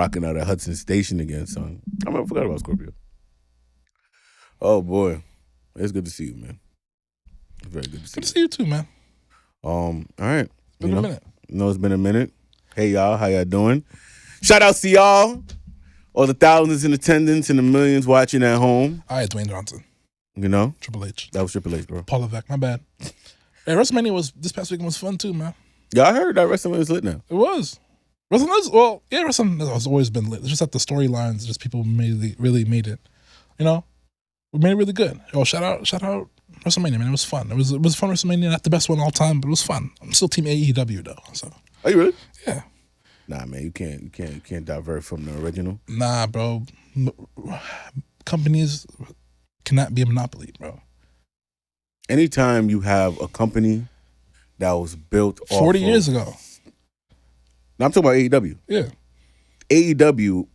rocking out at Hudson Station again, son. I forgot about Scorpio. Oh boy, it's good to see you, man. It's very good to see you. Good to see you too, man. All right. It's been a minute. It's been a minute. Hey y'all, how y'all doing? Shout out to y'all, all the thousands in attendance and the millions watching at home. All right, Dwayne Johnson. You know? Triple H. That was Triple H, bro. Paul Levesque, my bad. Hey, WrestleMania this past weekend was fun too, man. Yeah, I heard that wrestling is lit now. It was. Wrestling has always been lit. It's just that the storylines, just people really made it. You know? We made it really good. Yo, shout out WrestleMania, man. It was fun. It was fun WrestleMania, not the best one all time, but it was fun. I'm still team AEW though. So. Are you really? Yeah. Nah, man, you can't divert from the original. Nah, bro. Companies cannot be a monopoly, bro. Anytime you have a company that was built 40 years ago. Now I'm talking about AEW. Yeah. AEW,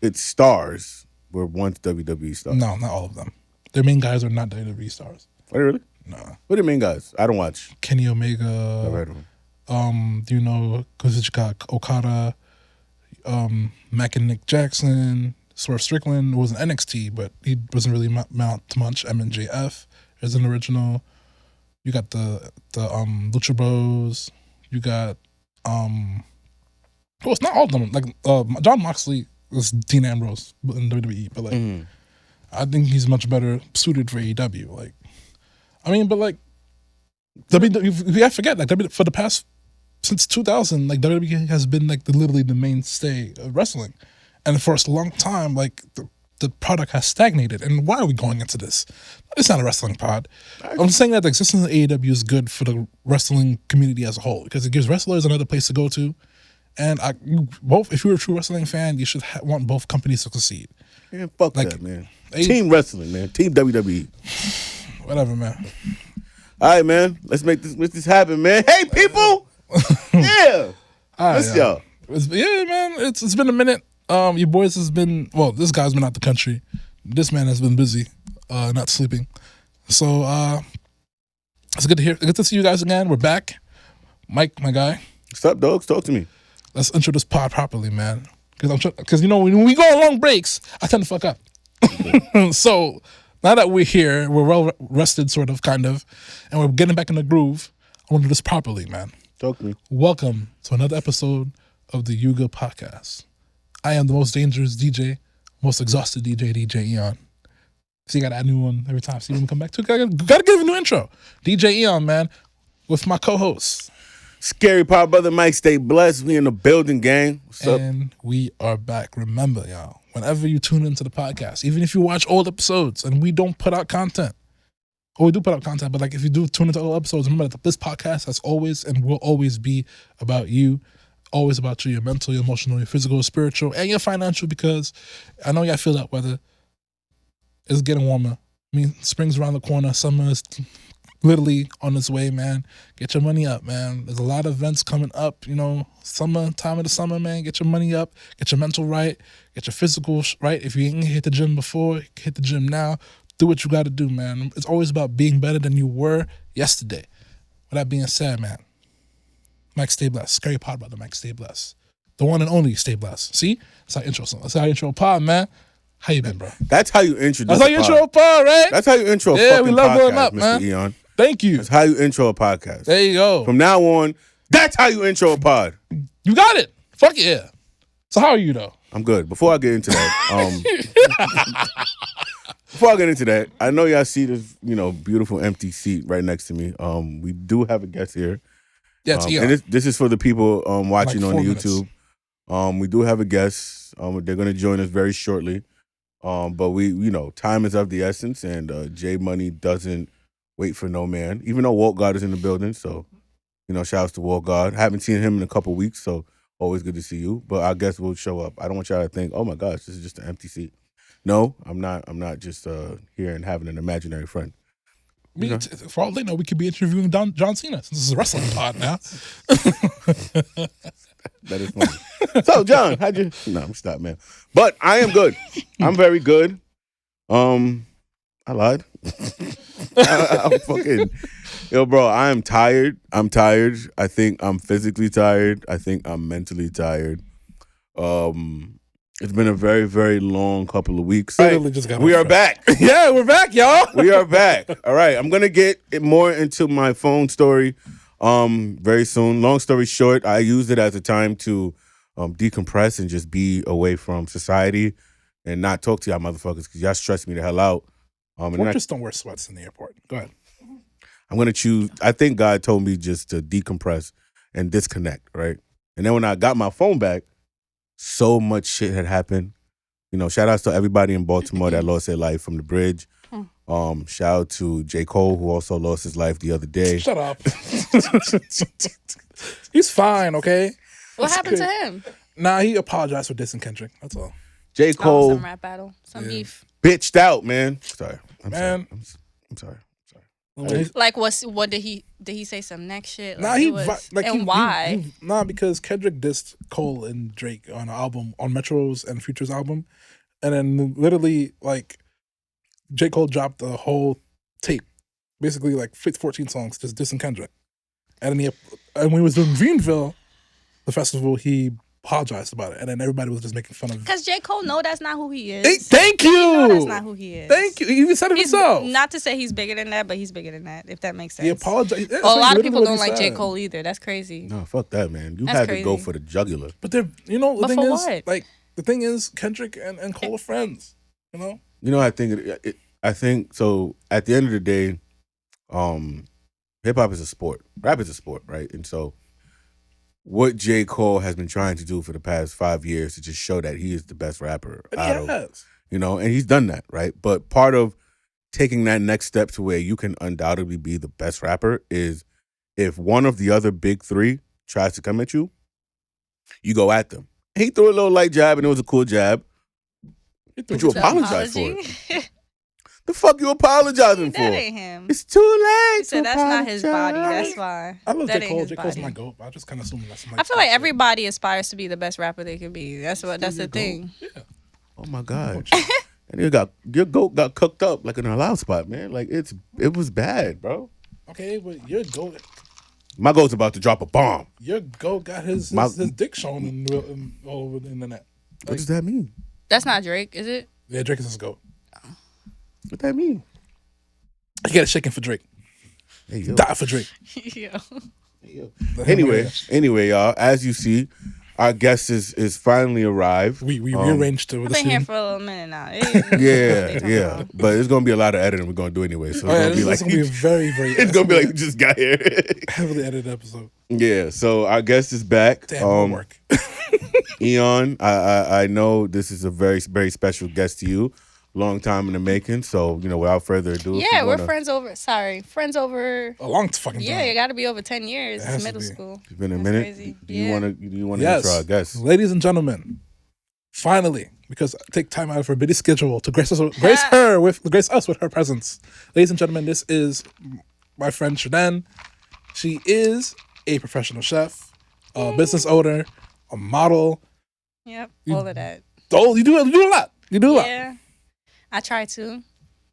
its stars were once WWE stars. No, not all of them. Their main guys are not WWE stars. Are they really? Nah. What are the main guys? I don't watch. Kenny Omega. Never heard of him. Do you know Kazuchika Okada, Mac and Nick Jackson, Swerve Strickland was in NXT, but he wasn't really mount to much. MJF is an original. You got the Lucha Bros. You got it's not all of them. Like John Moxley was Dean Ambrose in WWE, but like I think he's much better suited for AEW. Like, I mean, but like WWE, you have to forget, like for the past since 2000, like WWE has been like literally the mainstay of wrestling, and for a long time, like the product has stagnated. And why are we going into this? It's not a wrestling pod. I'm saying that the existence of AEW is good for the wrestling community as a whole because it gives wrestlers another place to go to. And if you're a true wrestling fan, you should want both companies to succeed. Yeah, fuck like, that, man. Team wrestling, man. Team WWE. Whatever, man. All right, man. Let's make this happen, man. Hey, people. Yeah. Miss y'all. Yeah, man. It's been a minute. Your boys has been, this guy's been out the country. This man has been busy, not sleeping. So it's good to see you guys again. We're back. Mike, my guy. What's up, dogs? Talk to me. Let's intro this pod properly, man. Because you know, when we go on long breaks, I tend to fuck up. So now that we're here, we're well rested, sort of, kind of, and we're getting back in the groove. I want to do this properly, man. Talk to me. Welcome to another episode of the Yuga Podcast. I am the most dangerous DJ, most exhausted DJ Eon. So you gotta add a new one every time. See when we come back to it. Gotta give a new intro. DJ Eon, man, with my co-hosts. Scary Pop Brother Mike, StayBlessed. We in the building, gang. What's up? And we are back. Remember, y'all, whenever you tune into the podcast, even if you watch old episodes and we don't put out content, or we do put out content, but like if you do tune into old episodes, remember that this podcast has always and will always be about you. Always about you, your mental, your emotional, your physical, your spiritual, and your financial, because I know y'all feel that weather. It's getting warmer. I mean, spring's around the corner. Summer is literally on its way, man. Get your money up, man. There's a lot of events coming up, you know, time of the summer, man. Get your money up. Get your mental right. Get your physical right. If you ain't hit the gym before, hit the gym now. Do what you got to do, man. It's always about being better than you were yesterday. With that being said, man, Mike, StayBlessed. Scary Pod Brother Mike, StayBlessed. The one and only StayBlessed. See? That's how I intro something. That's how I intro a pod, man. How you been, bro? That's how you intro That's how you intro a pod, right? That's how you intro a fucking podcast, we love going up, Mr. man. Eon. Thank you. That's how you intro a podcast. There you go. From now on, that's how you intro a pod. You got it. Fuck yeah. So how are you, though? I'm good. Before I get into that, I know y'all see this, beautiful empty seat right next to me. We do have a guest here. Yeah, and this is for the people watching like on the 4 YouTube. We do have a guest. They're going to join us very shortly. But time is of the essence, and J Money doesn't wait for no man. Even though Walt God is in the building, so shout outs to Walt God. Haven't seen him in a couple weeks, so always good to see you. But our guest will show up. I don't want y'all to think, oh my gosh, this is just an empty seat. No, I'm not just here and having an imaginary friend. For all they know, we could be interviewing John Cena since this is a wrestling pod now. That is funny. So, John, how'd you? No, I'm stop, man. But I am good. I'm very good. I lied. I'm fucking. Yo, bro, I am tired. I'm tired. I think I'm physically tired. I think I'm mentally tired. It's been a very, very long couple of weeks. Literally just got We off are track. back. Yeah, we're back, y'all. We are back. All right. I'm gonna get more into my phone story very soon. Long story short, I used it as a time to decompress and just be away from society and not talk to y'all motherfuckers because y'all stress me the hell out. And Or just don't wear sweats in the airport. Go ahead. I'm gonna choose. I think God told me just to decompress and disconnect, right? And then when I got my phone back, so much shit had happened. You know, shout outs to everybody in Baltimore that lost their life from the bridge. Shout out to J. Cole, who also lost his life the other day. Shut up. He's fine, okay? What happened to him? Nah, he apologized for dissing Kendrick. That's all. J. Cole Some rap battle, some beef. bitched out, man. Sorry. I'm Man. sorry. I'm sorry. Like, what did he say some next shit? Nah, Why? Because Kendrick dissed Cole and Drake on an album, on Metro's and Future's album. And then literally, like, J. Cole dropped a whole tape, basically like 14 songs, just dissing Kendrick. And then when he was doing Greenville, the festival, he apologized about it. And then everybody was just making fun of him. Because J. Cole know that's not who he is. Hey, thank you. He know that's not who he is. Thank you. He even said it himself. Not to say he's bigger than that, but he's bigger than that, if that makes sense. He apologized. A lot of people don't like J. Cole either. That's crazy. No, fuck that, man. You That's had crazy. to go for the jugular. But the But thing for is, what? like, the thing is, Kendrick and Cole are friends. You know? You know, I think so. At the end of the day, hip hop is a sport. Rap is a sport, right? And so, what J. Cole has been trying to do for the past 5 years to just show that he is the best rapper and he's done that, right? But part of taking that next step to where you can undoubtedly be the best rapper is if one of the other big three tries to come at you, you go at them. He threw a little light jab and it was a cool jab. But you apologize for it. The fuck you apologizing for? That ain't him. It's too late. He said that's not his body. That's why. I love that J. Cole. ain't J. his Cole's body. my goat. I just kind of assume that's my I feel like everybody aspires to be the best rapper they could be. That's the thing. Yeah. Oh my God. And your goat got cooked up like in a loud spot, man. Like it was bad, bro. Okay, but your goat. My goat's about to drop a bomb. Your goat got his dick shown all over the internet. What does that mean? That's not Drake, is it? Yeah, Drake is his goat. What that mean? You got a shaking for Drake. Hey, yo. Die for Drake. Yeah. Anyway, y'all, as you see, our guest is finally arrived. We rearranged to I've the been here scene. for a little minute now. Yeah. But it's gonna be a lot of editing we're gonna do anyway. So This is gonna be a very, very. it's gonna be like you just got here. heavily edited episode. Yeah. So our guest is back. Damn, homework. Eon, I know this is a very, very special guest to you. Long time in the making. So, without further ado. Yeah, we're friends over. A long fucking time. Yeah, you got to be over 10 years. It has It's to middle be. school. It's been a That's minute. crazy. Do you want to Yes. intro our guest? Ladies and gentlemen, finally, because I take time out of her busy schedule to grace us with her presence. Ladies and gentlemen, this is my friend Sherden. She is a professional chef, a business owner, a model. Yep, all of that. Oh, you do a lot. You do a lot. Yeah, I try to.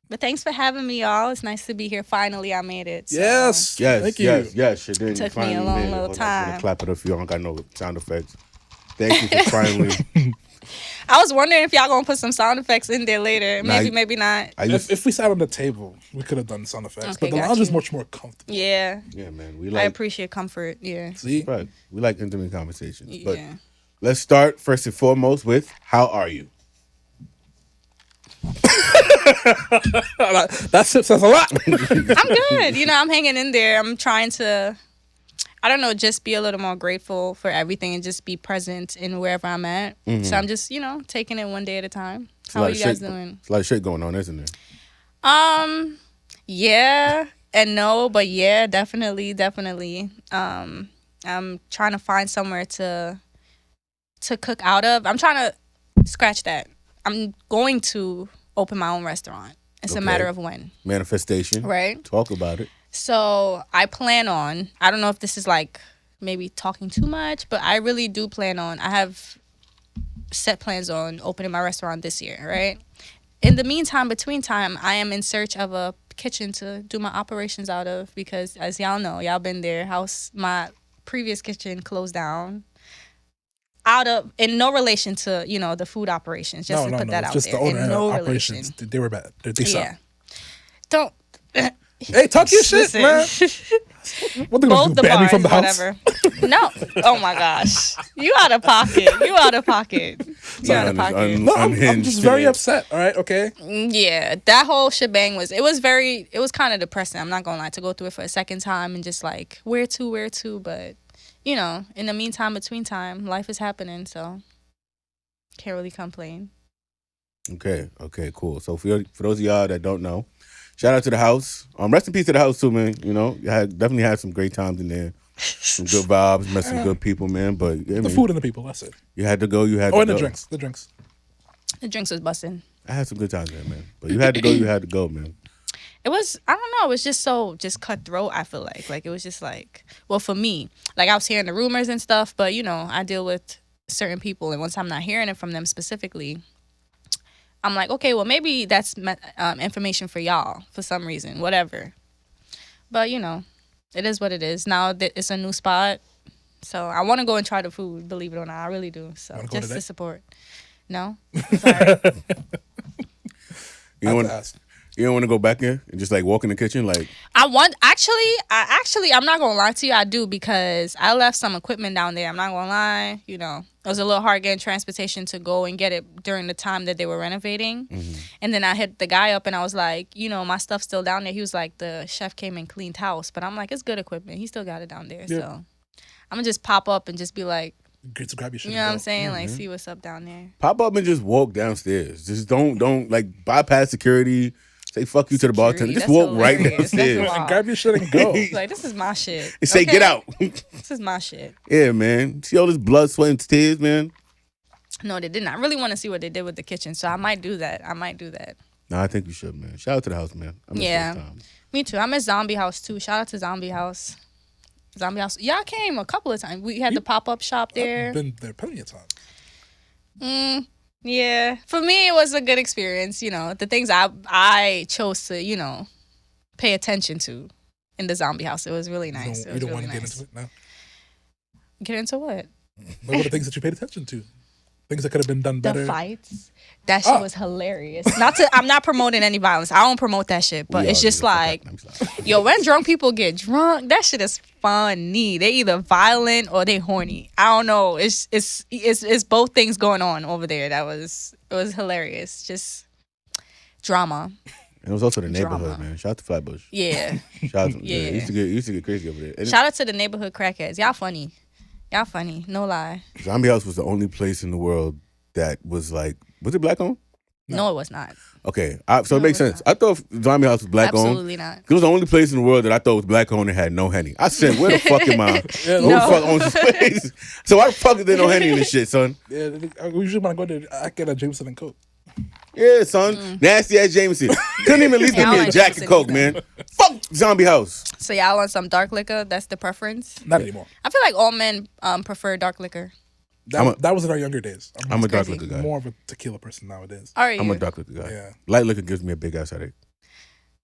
But thanks for having me, y'all. It's nice to be here. Finally, I made it. So. Yes. Thank you. Yes. It did. Took me a long little time. I'm gonna clap it up for you. I don't got no sound effects. Thank you for finally. I was wondering if y'all gonna put some sound effects in there later. Maybe not. If we sat on the table, we could have done sound effects. Okay, but the got lounge is you. much more comfortable. Yeah. Yeah, man. I appreciate comfort. Yeah. See? Right. We like intimate conversations. But Yeah. let's start first and foremost with how are you? That says a lot. I'm good. I'm hanging in there. I'm trying to, just be a little more grateful for everything and just be present in wherever I'm at. So I'm just, taking it one day at a time. How are you guys doing? It's a lot of shit going on, isn't there? Yeah and no, but yeah, definitely. I'm trying to find somewhere to cook out of. I'm trying to scratch that. I'm going to open my own restaurant. It's a matter of when. Manifestation. Right. Talk about it. So I plan on, I don't know if this is like maybe talking too much, but I really do plan on, I have set plans on opening my restaurant this year, right? In the meantime, between time, I am in search of a kitchen to do my operations out of because as y'all know, y'all been there, my previous kitchen closed down. in no relation to the food operations. Just to put that it's out just there. the owner In no operations. relation. They were bad. They suck. Yeah. Don't. Hey, talk your shit, Listen. man. What they gonna Both do? the Ban me bars, from the house? whatever. No. Oh my gosh. You out of pocket. You out of pocket. You out of pocket. No, I'm Unhinged just very today. upset. All right, okay. Yeah, that whole shebang was kind of depressing. I'm not gonna lie, to go through it for a second time and just like where to, but in the meantime, between time, life is happening, so can't really complain. Okay, cool. So for those of y'all that don't know, shout out to the house. Rest in peace to the house too, man. You definitely had some great times in there. Some good vibes, met some good people, man. But The food and the people. That's it. you had to go. You had Oh, to and go. the drinks. The drinks. The drinks was busting. I had some good times there, man. But you had to go. You had to go, man. It was, I don't know, it was just cutthroat, I feel like it was just like, well, for me, like I was hearing the rumors and stuff, but I deal with certain people, and once I'm not hearing it from them specifically, I'm like, okay, well, maybe that's information for y'all for some reason, whatever. But it is what it is. Now that it's a new spot, so I want to go and try the food, believe it or not, I really do. So just to support. No, sorry. You don't want to go back in and just like walk in the kitchen, like I'm not gonna lie to you, I do, because I left some equipment down there. I'm not gonna lie, it was a little hard getting transportation to go and get it during the time that they were renovating. And then I hit the guy up and I was like, my stuff's still down there. He was like, the chef came and cleaned house, but I'm like, it's good equipment. He still got it down there. Yeah. So I'm gonna just pop up and just be like, Great to grab your shit. you know what I'm saying? Like, see what's up down there. pop up and just walk downstairs. Just don't like bypass security. Say fuck you to the bartender. Just That's walk right hilarious. downstairs. That's And grab your shit and go. Like, this is my shit. And say, okay? get out. This is my shit. Yeah, man. See all this blood, sweat, and tears, man? No, they didn't. I really want to see what they did with the kitchen, so I might do that. No, I think you should, man. Shout out to the house, man. I miss those times. Me too. I miss Zombie House too. Shout out to Zombie House. Zombie House. Yeah, I came a couple of times. We had the pop-up shop there. I've been there plenty of times. Yeah. For me, it was a good experience. The things I chose to, pay attention to in the Zombie House. It was really nice. You don't want to get into it now? Get into what? What are the things that you paid attention to? Things that could have been done better. The fights. That shit was hilarious. I'm not promoting any violence. I don't promote that shit. But it's just like, when drunk people get drunk, that shit is funny. They either violent or they horny. I don't know. It's both things going on over there. It was hilarious. Just drama. And it was also the neighborhood, man. Shout out to Flatbush. Yeah. Shout out to, yeah. It used to get crazy over there. And shout out to the neighborhood crackheads. Y'all funny. No lie. Zombie House was the only place in the world that was like, was it black owned? No, it was not. Okay, so it makes sense. Not. I thought Zombie House was black owned. Absolutely not. It was the only place in the world that I thought was black owned and had no Henny. I said, where the fuck am I? Who the fuck owns this place? So why the fuck is there no Henny in this shit, son? Yeah, we usually want to go there. I get a Jameson and Coke. Yeah, son. Nasty ass Jameson. Couldn't even at least give me a Jack and Coke, man. Fuck Zombie House. So y'all want some dark liquor? That's the preference? Not anymore. I feel like all men prefer dark liquor. That was in our younger days. I'm a dark liquor guy. More of a tequila person nowadays. Are you? I'm a dark liquor guy. Yeah. Light liquor gives me a big ass headache.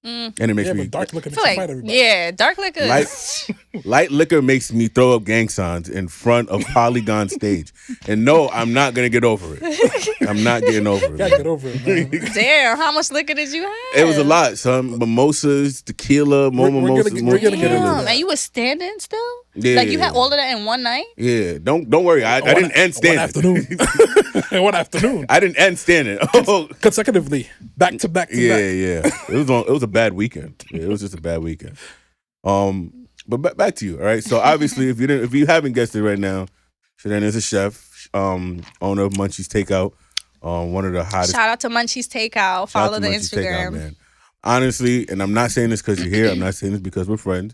And it makes me. But dark liquor makes I you feel fight like, everybody. yeah, dark liquor. Light liquor makes me throw up gang signs in front of Polygon stage. And no, I'm not going to get over it. I'm not getting over it. You gotta get over it, man. Damn, how much liquor did you have? It was a lot, son. Mimosas, tequila, more mimosas. We're gonna get into Damn, that. and you were standing still? Yeah. Like you had all of that in one night? Yeah, don't worry. I didn't end standing. One afternoon. I didn't end standing. Oh, Consecutively, back to back to yeah, back. yeah. It was a bad weekend. Yeah, it was just a bad weekend. But back to you. All right. So obviously, if you haven't guessed it right now, Sherden is a chef, owner of Munchies Takeout. One of the hottest. Shout out to Munchies Takeout. Follow the Instagram. Man. Honestly, and I'm not saying this because you're here. I'm not saying this because we're friends.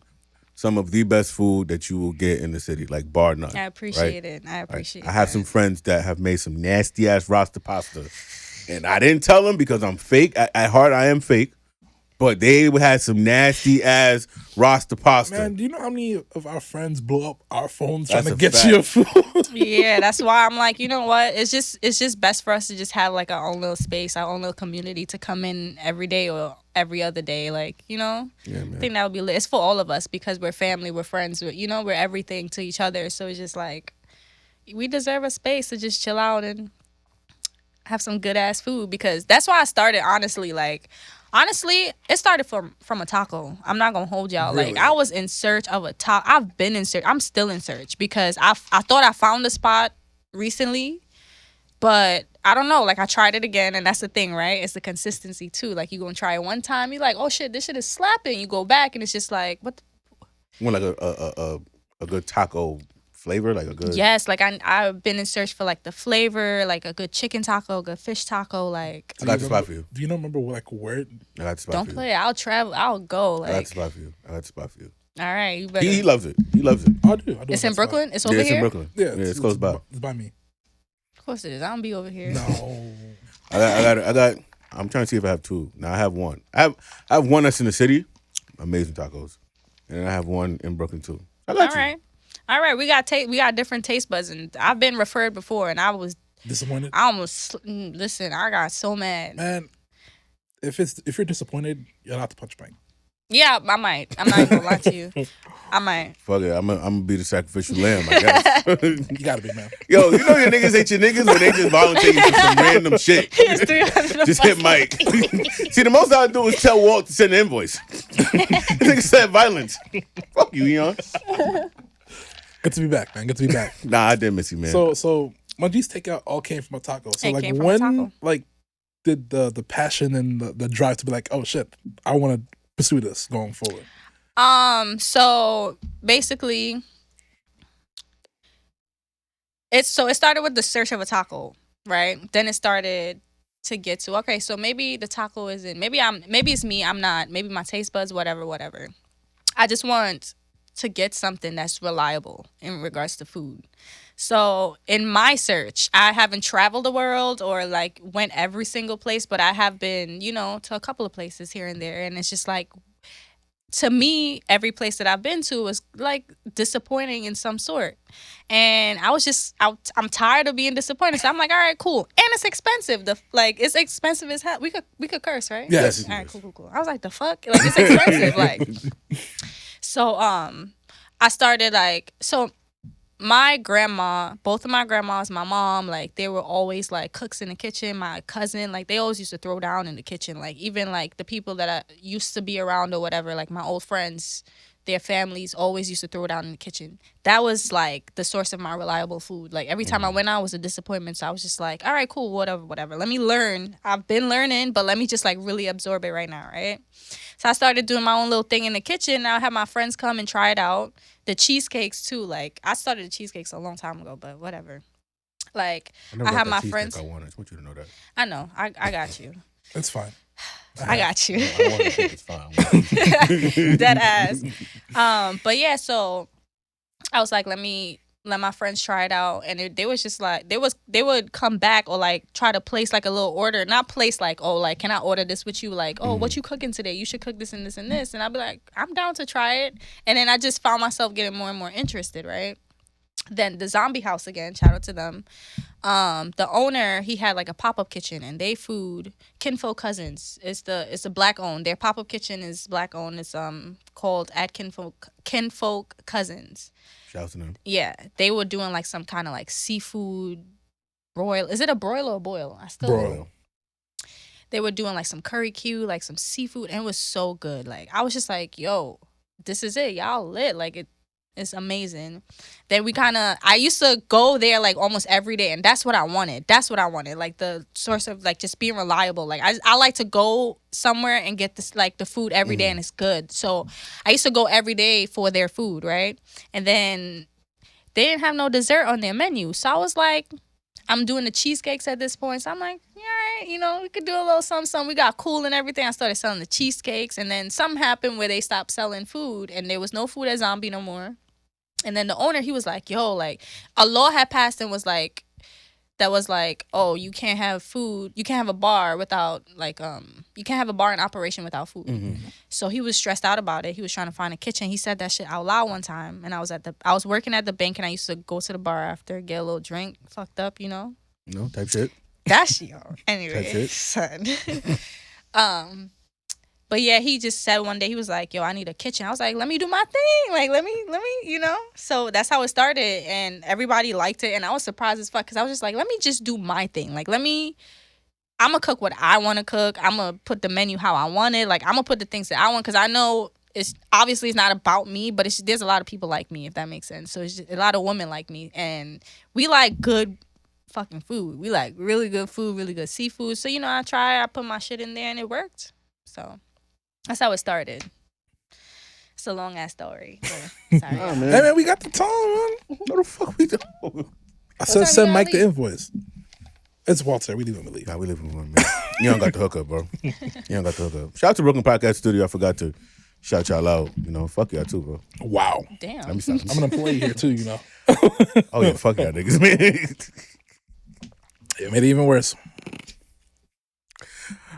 Some of the best food that you will get in the city, like bar none. I appreciate it. I have some friends that have made some nasty ass rasta pasta, and I didn't tell them because I'm fake. At heart, I am fake. But they had some nasty ass rasta pasta. Man, do you know how many of our friends blow up our phones That's trying to a get fact. you your food? Yeah, that's why I'm like, you know what? It's just best for us to just have like our own little space, our own little community to come in every day or every other day. Like, Yeah, man. I think that would be lit. It's for all of us because we're family, we're friends, we're everything to each other. So it's just like, we deserve a space to just chill out and have some good ass food, because that's why I started. Honestly, it started from a taco. I'm not gonna hold y'all. Really? Like, I was in search of a taco. I've been in search. I'm still in search, because I thought I found a spot recently, but I don't know. Like, I tried it again, and that's the thing, right? It's the consistency too. Like, you gonna try it one time, you're like, oh shit, this shit is slapping. You go back, and it's just like, what? You want like a good taco flavor, like a good. Yes, like I've been in search for like the flavor, like a good chicken taco, a good fish taco. Like, I got the spot for you. Do you remember like where? I got the spot don't for you. play it. I'll travel. I'll go. I got the Like, spot for you. I got the spot for you. all right, you better. He loves it. He loves it. I do. It's in Brooklyn. It's over Yeah, it's here. in Brooklyn. Yeah, it's close by. It's by me. Of course it is. I don't be over here. No. I got. I'm trying to see if I have two. Now I have one. I have one that's in the city, amazing tacos, and I have one in Brooklyn too. I got you. All right. We got different taste buds, and I've been referred before, and I was Disappointed? I almost listen. I got so mad. Man, if you're disappointed, you're allowed to punch Mike. Yeah, I might. I'm not even gonna lie to you. I might. Fuck it. I'm gonna be the sacrificial lamb, I guess. You gotta be, man. Yo, you know your niggas ain't your niggas when they just volunteer you for some random shit. It's 300 Just hit Mike. See, the most I do is tell Walt to send an invoice. Nigga said violence. Fuck you, Eon. Good to be back, man. Good to be back. Nah, I did miss you, man. So Munchies takeout all came from a taco. So It like came from a when taco. like did the passion and the drive to be like, oh shit, I want to pursue this going forward? So basically, it started with the search of a taco, right? Then it started to get to, okay, so maybe the taco isn't, maybe it's me, I'm not, maybe my taste buds, whatever. I just want to get something that's reliable in regards to food. So in my search, I haven't traveled the world or like went every single place, but I have been, to a couple of places here and there. And it's just like, to me, every place that I've been to was like disappointing in some sort. And I was just, I'm tired of being disappointed. So I'm like, all right, cool. And it's expensive. It's expensive as hell. We could curse, right? Yes. All right, cool. I was like, the fuck? Like, it's expensive. Like, so I started my grandma, both of my grandmas, my mom, like, they were always like cooks in the kitchen. My cousin, like, they always used to throw down in the kitchen. Like, even like the people that I used to be around or whatever, like my old friends, their families always used to throw down in the kitchen. That was like the source of my reliable food. Like, every time I went out was a disappointment. So I was just like, all right, cool, whatever. Let me learn. I've been learning, but let me just like really absorb it right now, right? So I started doing my own little thing in the kitchen. I had my friends come and try it out. The cheesecakes too. Like, I started the cheesecakes a long time ago, but whatever. Like, I have my friends. I want you to know that. I know. I got you. It's fine. I got you. I want to think it's fine. Dead ass. But yeah, so I was like, let my friends try it out, and they was just like, they would come back or like try to place like a little order, not place like, oh, like, can I order this with you? Like, oh, what you cooking today? You should cook this and this and this. And I'd be like, I'm down to try it. And then I just found myself getting more and more interested, right? Then the Zombie House again, shout out to them. The owner, he had like a pop-up kitchen, and they food Kinfolk Cousins. It's a black owned. Their pop-up kitchen is black owned. It's called at Kinfolk Cousins. Shout out to them. Yeah, they were doing like some kind of like seafood broil. Is it a broil or a boil? Broil. They were doing like some curry Q, like some seafood, and it was so good. Like, I was just like, yo, this is it. Y'all lit. Like, it's amazing. Then I used to go there like almost every day, and that's what I wanted. Like, the source of like just being reliable. Like, I like to go somewhere and get this like the food every day, and it's good. So I used to go every day for their food, right? And then they didn't have no dessert on their menu. So I was like, I'm doing the cheesecakes at this point. So I'm like, yeah, all right, we could do a little something. We got cool and everything. I started selling the cheesecakes, and then something happened where they stopped selling food, and there was no food at Zombie no more. And then the owner, he was like, yo, like, a law had passed and was like, oh, you can't have food, you can't have a bar without, like, you can't have a bar in operation without food. So he was stressed out about it. He was trying to find a kitchen. He said that shit out loud one time, and I was working at the bank, and I used to go to the bar after, get a little drink, fucked up, No, type shit. That shit, yo. Type Anyway, shit. son. But yeah, he just said one day, he was like, yo, I need a kitchen. I was like, let me do my thing. Like, let me, you know? So that's how it started. And everybody liked it. And I was surprised as fuck because I was just like, let me just do my thing. Like, I'm going to cook what I want to cook. I'm going to put the menu how I want it. Like, I'm going to put the things that I want because I know it's obviously it's not about me, but there's a lot of people like me, if that makes sense. So it's just a lot of women like me. And we like good fucking food. We like really good food, really good seafood. So, you know, I put my shit in there and it worked. So that's how it started. It's a long ass story. But sorry. Nah, Hey man. man, we got the time, man. What the fuck we do? I said time send you Mike gotta the leave? invoice. It's Walter. We leave him to leave. Nah, we live in one, man. You don't got the hookup, bro. You don't got the hookup. Shout out to Brooklyn Podcast Studio. I forgot to shout y'all out. You know, fuck y'all too, bro. Wow. Let Damn. me stop. I'm an employee here too, you know. Oh yeah, fuck y'all niggas, man. It made it even worse.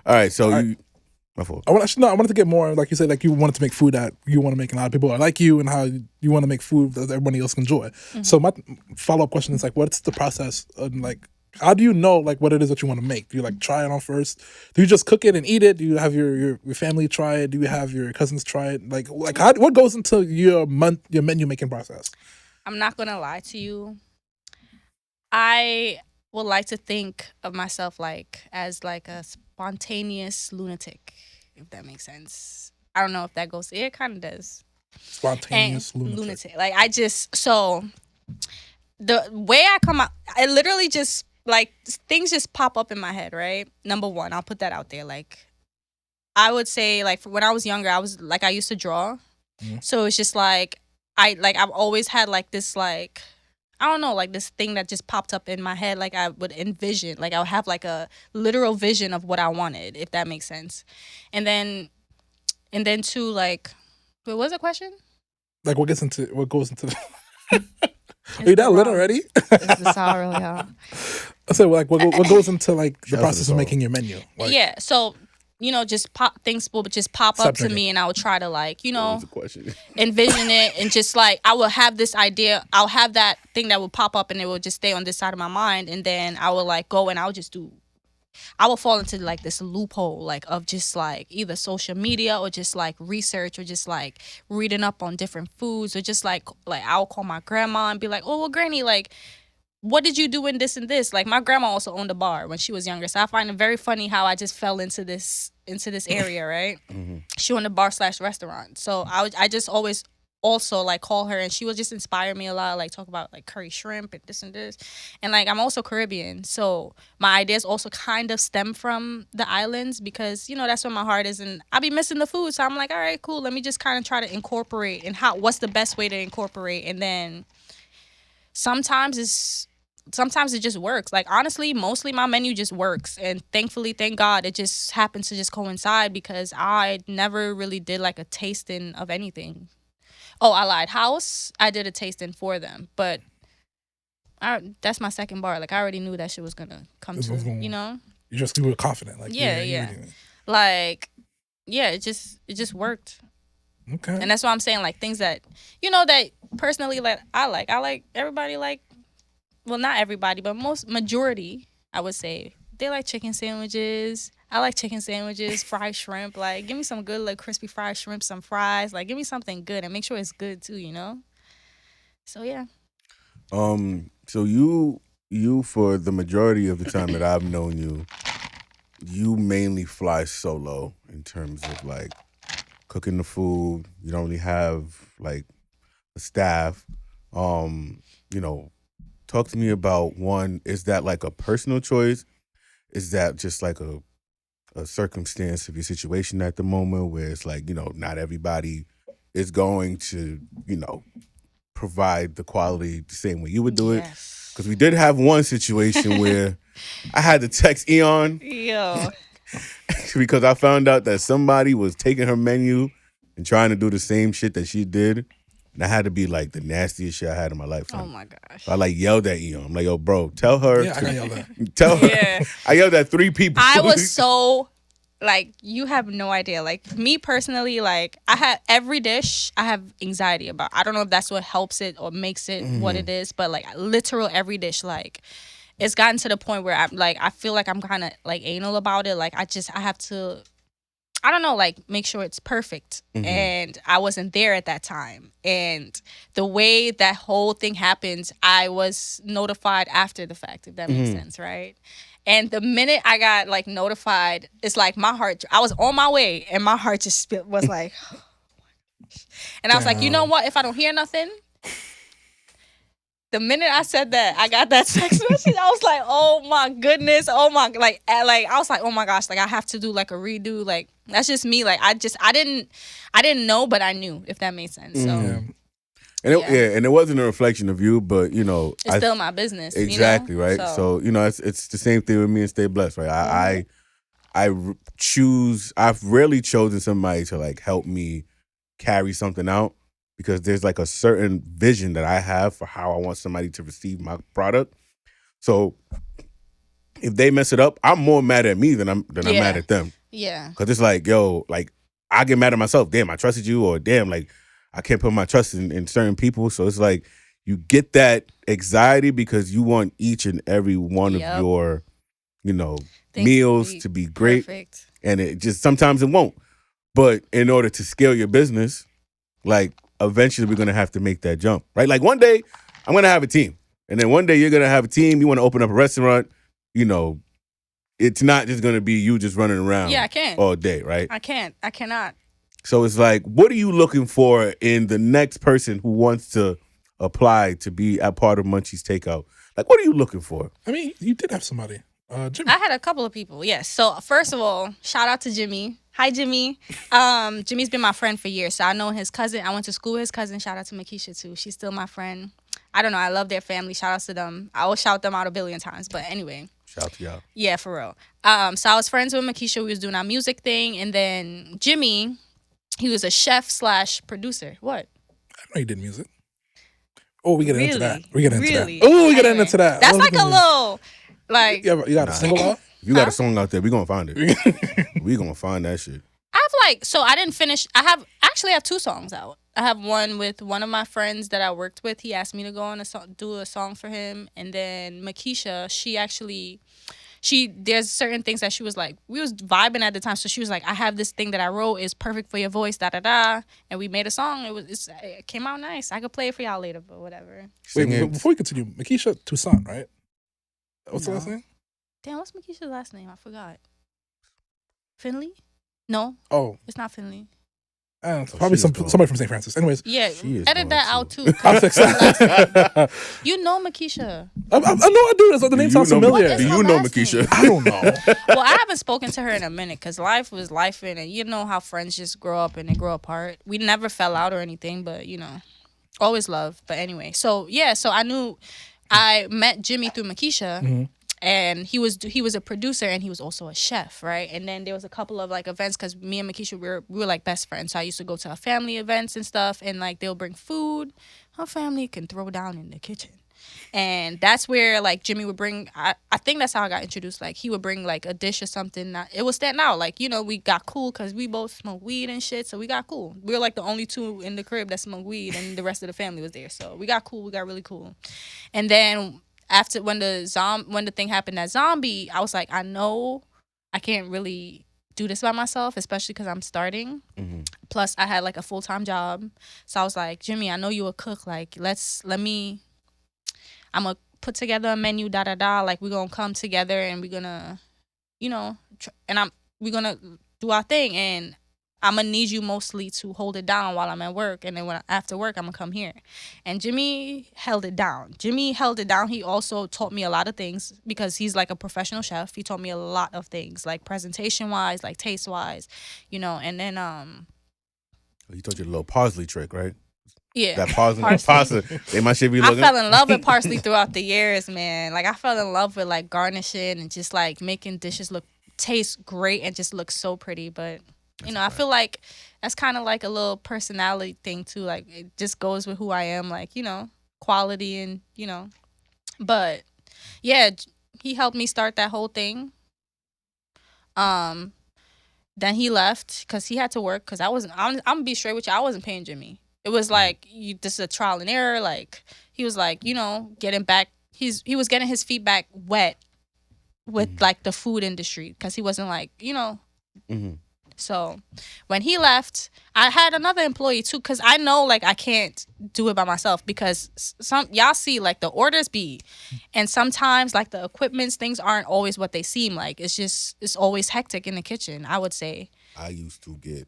All right, so All right. you. My fault. I wanted to get more, like you said, like you wanted to make food that you want to make and a lot of people are like you and how you want to make food that everybody else can enjoy. So my follow-up question is like, what's the process and like, how do you know like what it is that you want to make? Do you like try it on first? Do you just cook it and eat it? Do you have your family try it? Do you have your cousins try it? Like what goes into your menu making process? I'm not going to lie to you. I would like to think of myself like as like a spontaneous lunatic, if that makes sense. I don't know if that goes. It kind of does. Spontaneous And lunatic. Like so the way I come out, I literally just like things just pop up in my head, right? Number one, I'll put that out there. Like I would say like when I was younger, I used to draw. So it's just like I've always had like this like I don't know, like this thing that just popped up in my head. Like I would envision, like I would have like a literal vision of what I wanted, if that makes sense. And then too, like, what was the question? Like what goes into the It's Are you that the lit raw. already? It's the sorrow, y'all. I said like what goes into like the Shout out to process the of soul. making your menu? Like, Yeah, so you know, just things will just pop Stop up to drinking. me, and I would try to like, you What know, was the question? envision it, and just like I will have this idea, I'll have that thing that will pop up, and it will just stay on this side of my mind, and then I will like go and I will fall into like this loophole like of just like either social media or just like research or just like reading up on different foods or just like I'll call my grandma and be like, oh well, granny, like what did you do in this and this? Like my grandma also owned a bar when she was younger, so I find it very funny how I just fell into this area, right? She owned a bar / restaurant, so I just always also like call her, and she would just inspire me a lot, like talk about like curry shrimp and this, and like I'm also Caribbean, so my ideas also kind of stem from the islands because you know that's where my heart is, and I be missing the food, so I'm like, all right, cool, let me just kind of try to incorporate and what's the best way to incorporate, and then sometimes it just works. Like honestly, mostly my menu just works, and thankfully, thank God, it just happens to just coincide because I never really did like a tasting of anything. Oh, I lied. House, I did a tasting for them, but that's my second bar. Like I already knew that shit was gonna come This was to, gonna- you know. you were confident. Like Yeah, you yeah. really- Like yeah, it just worked. Okay. And that's why I'm saying like things that you know that personally like I like everybody like, well not everybody but majority I would say they like chicken sandwiches. I like chicken sandwiches, fried shrimp. Like give me some good like crispy fried shrimp, some fries. Like give me something good and make sure it's good too. You know. So yeah. So you for the majority of the time that I've known you, you mainly fly solo in terms of like cooking the food. You don't really have like a staff. You know, talk to me about one. Is that like a personal choice? Is that just like a circumstance of your situation at the moment where it's like, you know, not everybody is going to, you know, provide the quality the same way you would do it? Yes. Because we did have one situation where I had to text Eon Yo. because I found out that somebody was taking her menu and trying to do the same shit that she did. And I had to be like the nastiest shit I had in my lifetime. Oh my gosh. So I like yelled at Eon. I'm like, yo, bro, tell her. Yeah, I got yelled at. Tell her. Yeah. I yelled at 3 people. I was so like you have no idea. Like me personally, like I have every dish I have anxiety about. I don't know if that's what helps it or makes it what it is, but like literal every dish, like it's gotten to the point where I'm like I feel like I'm kind of like anal about it. Like I have to. I don't know, like make sure it's perfect. Mhm. And I wasn't there at that time. And the way that whole thing happened, I was notified after the fact, if that makes sense, right? And the minute I got like notified, it's like my heart, I was on my way and my heart just was like, and I was like, you know what? If I don't hear nothing, the minute I said that, I got that text message. I was like, "Oh my goodness! Oh my!" Like I was like, "Oh my gosh!" Like I have to do like a redo. Like that's just me. Like I didn't know, but I knew. If that made sense. So And and it wasn't a reflection of you, but it's still my business. Exactly, you know? right. So it's the same thing with me and Stay Blessed, right? I've rarely chosen somebody to like help me carry something out because there's like a certain vision that I have for how I want somebody to receive my product. So if they mess it up, I'm more mad at me than I'm mad at them. Yeah. Because it's like, yo, like I get mad at myself. Damn, I trusted you, or damn, like I can't put my trust in certain people. So it's like you get that anxiety because you want each and every one of your, meals to be great. Perfect. And it just sometimes it won't. But in order to scale your business, like eventually we're gonna have to make that jump, right? Like one day I'm gonna have a team, and then one day you're gonna have a team. You want to open up a restaurant, it's not just gonna be you just running around. Yeah, I can't all day, right? I cannot. So it's like, what are you looking for in the next person who wants to apply to be a part of Munchies Takeout? Like, what are you looking for? I mean, you did have somebody. Jimmy. I had a couple of people, yes. So first of all, shout out to Jimmy. Hi, Jimmy. Jimmy's been my friend for years, so I know his cousin. I went to school with his cousin. Shout out to Makisha, too. She's still my friend. I don't know. I love their family. Shout out to them. I will shout them out a billion times. But anyway. Shout out to y'all. Yeah, for real. So I was friends with Makisha. We was doing our music thing. And then Jimmy, he was a chef/producer. What? I know you did music. Oh, we get into that. Really? Oh, we get into that. That's like a little... Like, you got a single out? You got a song out there, we gonna find it. We gonna find that shit. I didn't finish. I have 2 songs out. I have one with one of my friends that I worked with. He asked me to go on do a song for him. And then Makisha, there's certain things that she was like, we was vibing at the time. So she was like, I have this thing that I wrote is perfect for your voice, da da da. And we made a song. It came out nice. I could play it for y'all later, but whatever. Wait, before we continue, Makisha Toussaint, right? What's the last name? Damn, what's Makisha's last name? I forgot. Finley? No. Oh. It's not Finley. Probably somebody from St. Francis. Anyways. Yeah, edit that out too. I'll fix that. You know Makisha. I know I do. The name sounds familiar. Do you know Makisha? I don't know. Well, I haven't spoken to her in a minute because life was lifing, and you know how friends just grow up and they grow apart. We never fell out or anything, but always love. But anyway, so I met Jimmy through Makisha. Mm-hmm. And he was a producer and he was also a chef, right? And then there was a couple of like events because me and Makisha we were like best friends. So I used to go to her family events and stuff, and like they'll bring food. Her family can throw down in the kitchen, and that's where like Jimmy would bring. I think that's how I got introduced. Like he would bring like a dish or something. It was standing out. Like we got cool because we both smoke weed and shit. So we got cool. We were like the only 2 in the crib that smoked weed, and the rest of the family was there. So we got cool. We got really cool, and then. After when the thing happened at Zombie, I was like, I know I can't really do this by myself, especially because I'm starting. Mm-hmm. Plus, I had like a full-time job, so I was like, Jimmy, I know you a cook. Like, I'm gonna put together a menu, da da da. Like, we're gonna come together and we're gonna, we're gonna do our thing, and I'm gonna need you mostly to hold it down while I'm at work, and then after work I'm gonna come here. And Jimmy held it down. He also taught me a lot of things because he's like a professional chef. He taught me a lot of things, like presentation wise, like taste wise, and then He taught you the little parsley trick, right? Yeah, that parsley. They might should be looking. I fell in love with parsley throughout the years, man. Like I fell in love with like garnishing and just like making dishes taste great and just look so pretty, but. I feel like that's kind of like a little personality thing too. Like it just goes with who I am, like, quality and, But yeah, he helped me start that whole thing. Then he left because he had to work because I'm gonna be straight with you. I wasn't paying Jimmy. It was like, this is a trial and error. Like he was like, getting back. He was getting his feet back wet with like the food industry because he wasn't like, Mm-hmm. So when he left, I had another employee too, because I know like I can't do it by myself, because some y'all see like the orders be, and sometimes like the equipments, things aren't always what they seem like. It's always hectic in the kitchen, I would say. I used to get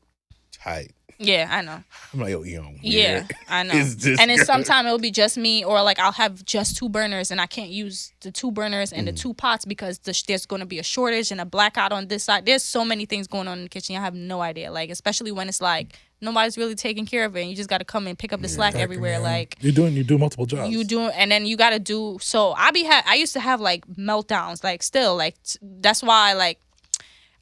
tight. Yeah, I know. I'm like, yo, Eon. Yeah, I know. And then sometimes it'll be just me, or like I'll have just 2 burners and I can't use the 2 burners and the 2 pots because there's going to be a shortage and a blackout on this side. There's so many things going on in the kitchen. I have no idea. Like, especially when it's like nobody's really taking care of it, and you just got to come and pick up the slack everywhere. Man. Like you do multiple jobs. And then you got to do. So I used to have like meltdowns. Like still, like that's why like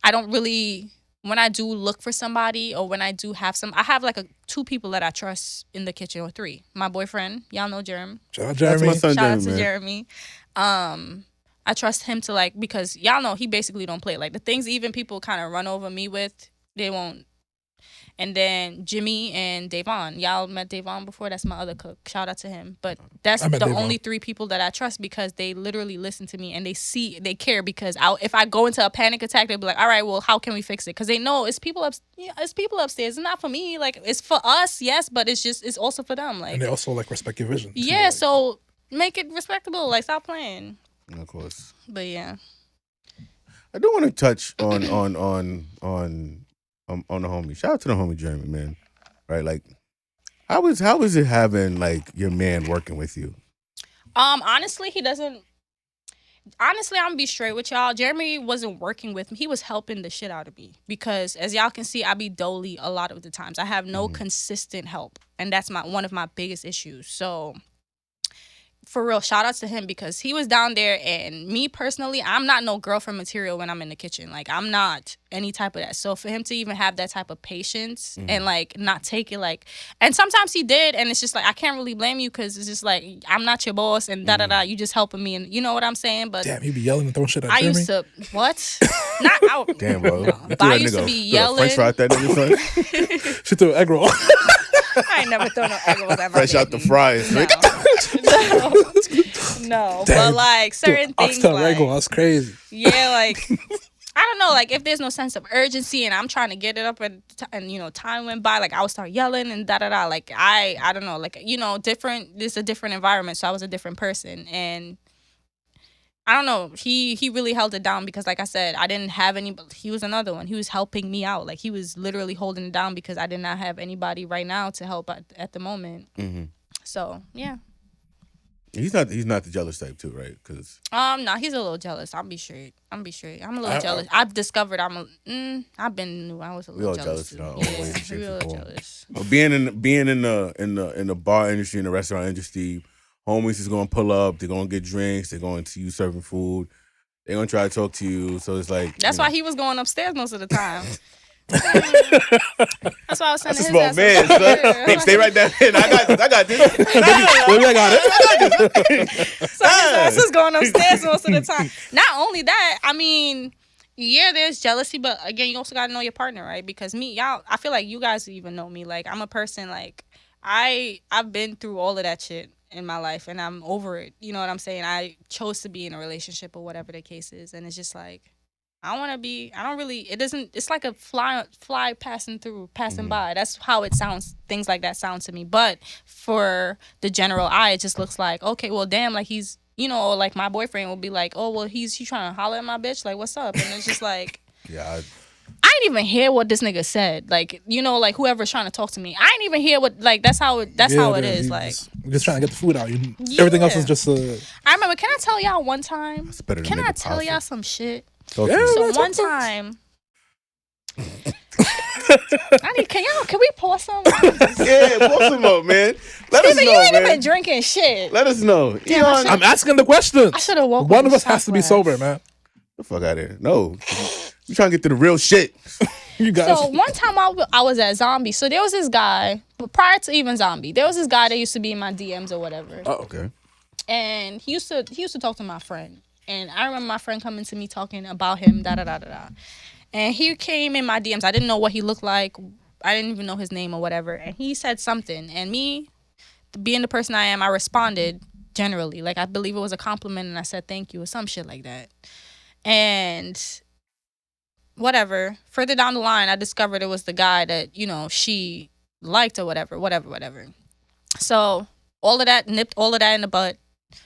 I don't really. When I do look for somebody, or when I do have I have like 2 people that I trust in the kitchen, or 3. My boyfriend, y'all know Jeremy. Shout out Jeremy. That's my son, Shout out to man. Jeremy. I trust him to like, because y'all know he basically don't play. Like the things even people kind of run over me with, they won't. And then Jimmy and Davon. Y'all met Davon before? That's my other cook. Shout out to him. But that's the only 3 people that I trust, because they literally listen to me and they care, because if I go into a panic attack, they'll be like, all right, well, how can we fix it? Because they know it's people upstairs. It's not for me. Like, it's for us, yes, but it's also for them. Like, and they also like respect your vision. Too, yeah, like. so make it respectable. Like, stop playing. Of course. But yeah. I do want to touch on the homie. Shout out to the homie Jeremy, man. Right, like, how is it having like your man working with you? Honestly, he doesn't. Honestly, I'm gonna be straight with y'all. Jeremy wasn't working with me. He was helping the shit out of me, because as y'all can see, I be dolly a lot of the times. I have no consistent help, and that's one of my biggest issues. So, for real, shout outs to him, because he was down there, and me personally, I'm not no girlfriend material when I'm in the kitchen. Like, I'm not any type of that. So for him to even have that type of patience and like not take it like, and sometimes he did, and it's just like I can't really blame you, because it's just like I'm not your boss and you just helping me, and you know what I'm saying. But damn, he be yelling and throwing shit at I Jeremy. used to what? Not out. Damn, bro. No. But I used to be yelling. French fry that nigga, son. She threw an egg roll. I ain't never thrown no egg rolls at my Fresh out the baby. fries. No. No. Damn. But like certain things, Oxtail like, egg roll, that's crazy. yeah, like I don't know, like if there's no sense of urgency and I'm trying to get it up and time went by, like I would start yelling and da. Like I don't know, like it's a different environment, so I was a different person, and I don't know. He really held it down, because like I said, I didn't have any. He was another one. He was helping me out. Like he was literally holding it down, because I did not have anybody right now to help at the moment. Mm-hmm. So yeah. He's not the jealous type too, right? Because No, he's a little jealous. I'll be straight. I'm a little jealous. I've discovered I've knew I was a little jealous. in our own Yeah, ways, shapes, and real forms. jealous. But being in the bar industry, in the restaurant industry, homies is gonna pull up. They're gonna get drinks. They're going to you serving food. They're gonna try to talk to you. So it's like That's why he was going upstairs most of the time. That's why I was sending That's a his small ass man, upstairs. son. Hey, stay right there. I got this. Maybe I got it. So his ass was going upstairs most of the time. Not only that, I mean, yeah, there's jealousy, but again, you also gotta know your partner, right? Because I feel like you guys even know me. Like I'm a person, like I've been through all of that shit in my life, and I'm over it. You know what I'm saying? I chose to be in a relationship or whatever the case is, and it's just like it's like a fly passing by. That's how it sounds. Things like that sound to me. But for the general eye, it just looks like, okay, well, damn, like he's, or like my boyfriend will be like, oh, well, he's trying to holler at my bitch. Like, what's up? And it's just like, Yeah, I didn't even hear what this nigga said. Like, like whoever's trying to talk to me, I didn't even hear what, like, that's how it is. Like, we're just trying to get the food out. Everything else is just I remember, can I tell y'all one time? That's better than Can I make a tell y'all pasta. some shit? Talk to Yeah. me. So one time, can we pour some? Yeah, pour some up, man. Let us Steven, know, you ain't man. even drinking shit. Let us know. Damn, I Eon, should've- I'm asking the questions. I should've woke One with of us a has to be shot sober, glass. man. the fuck out of here. No, we trying to get to the real shit. You guys. So one time I was at Zombie. So there was this guy, but prior to even Zombie, there was this guy that used to be in my DMs or whatever. Oh, Okay. And he used to talk to my friend. And I remember my friend coming to me talking about him, da. And he came in my DMs. I didn't know what he looked like. I didn't even know his name or whatever. And he said something. And me, being the person I am, I responded generally. Like, I believe it was a compliment, and I said thank you or some shit like that. And whatever. Further down the line, I discovered it was the guy that, you know, she liked or whatever. So all of that, nipped all of that in the butt.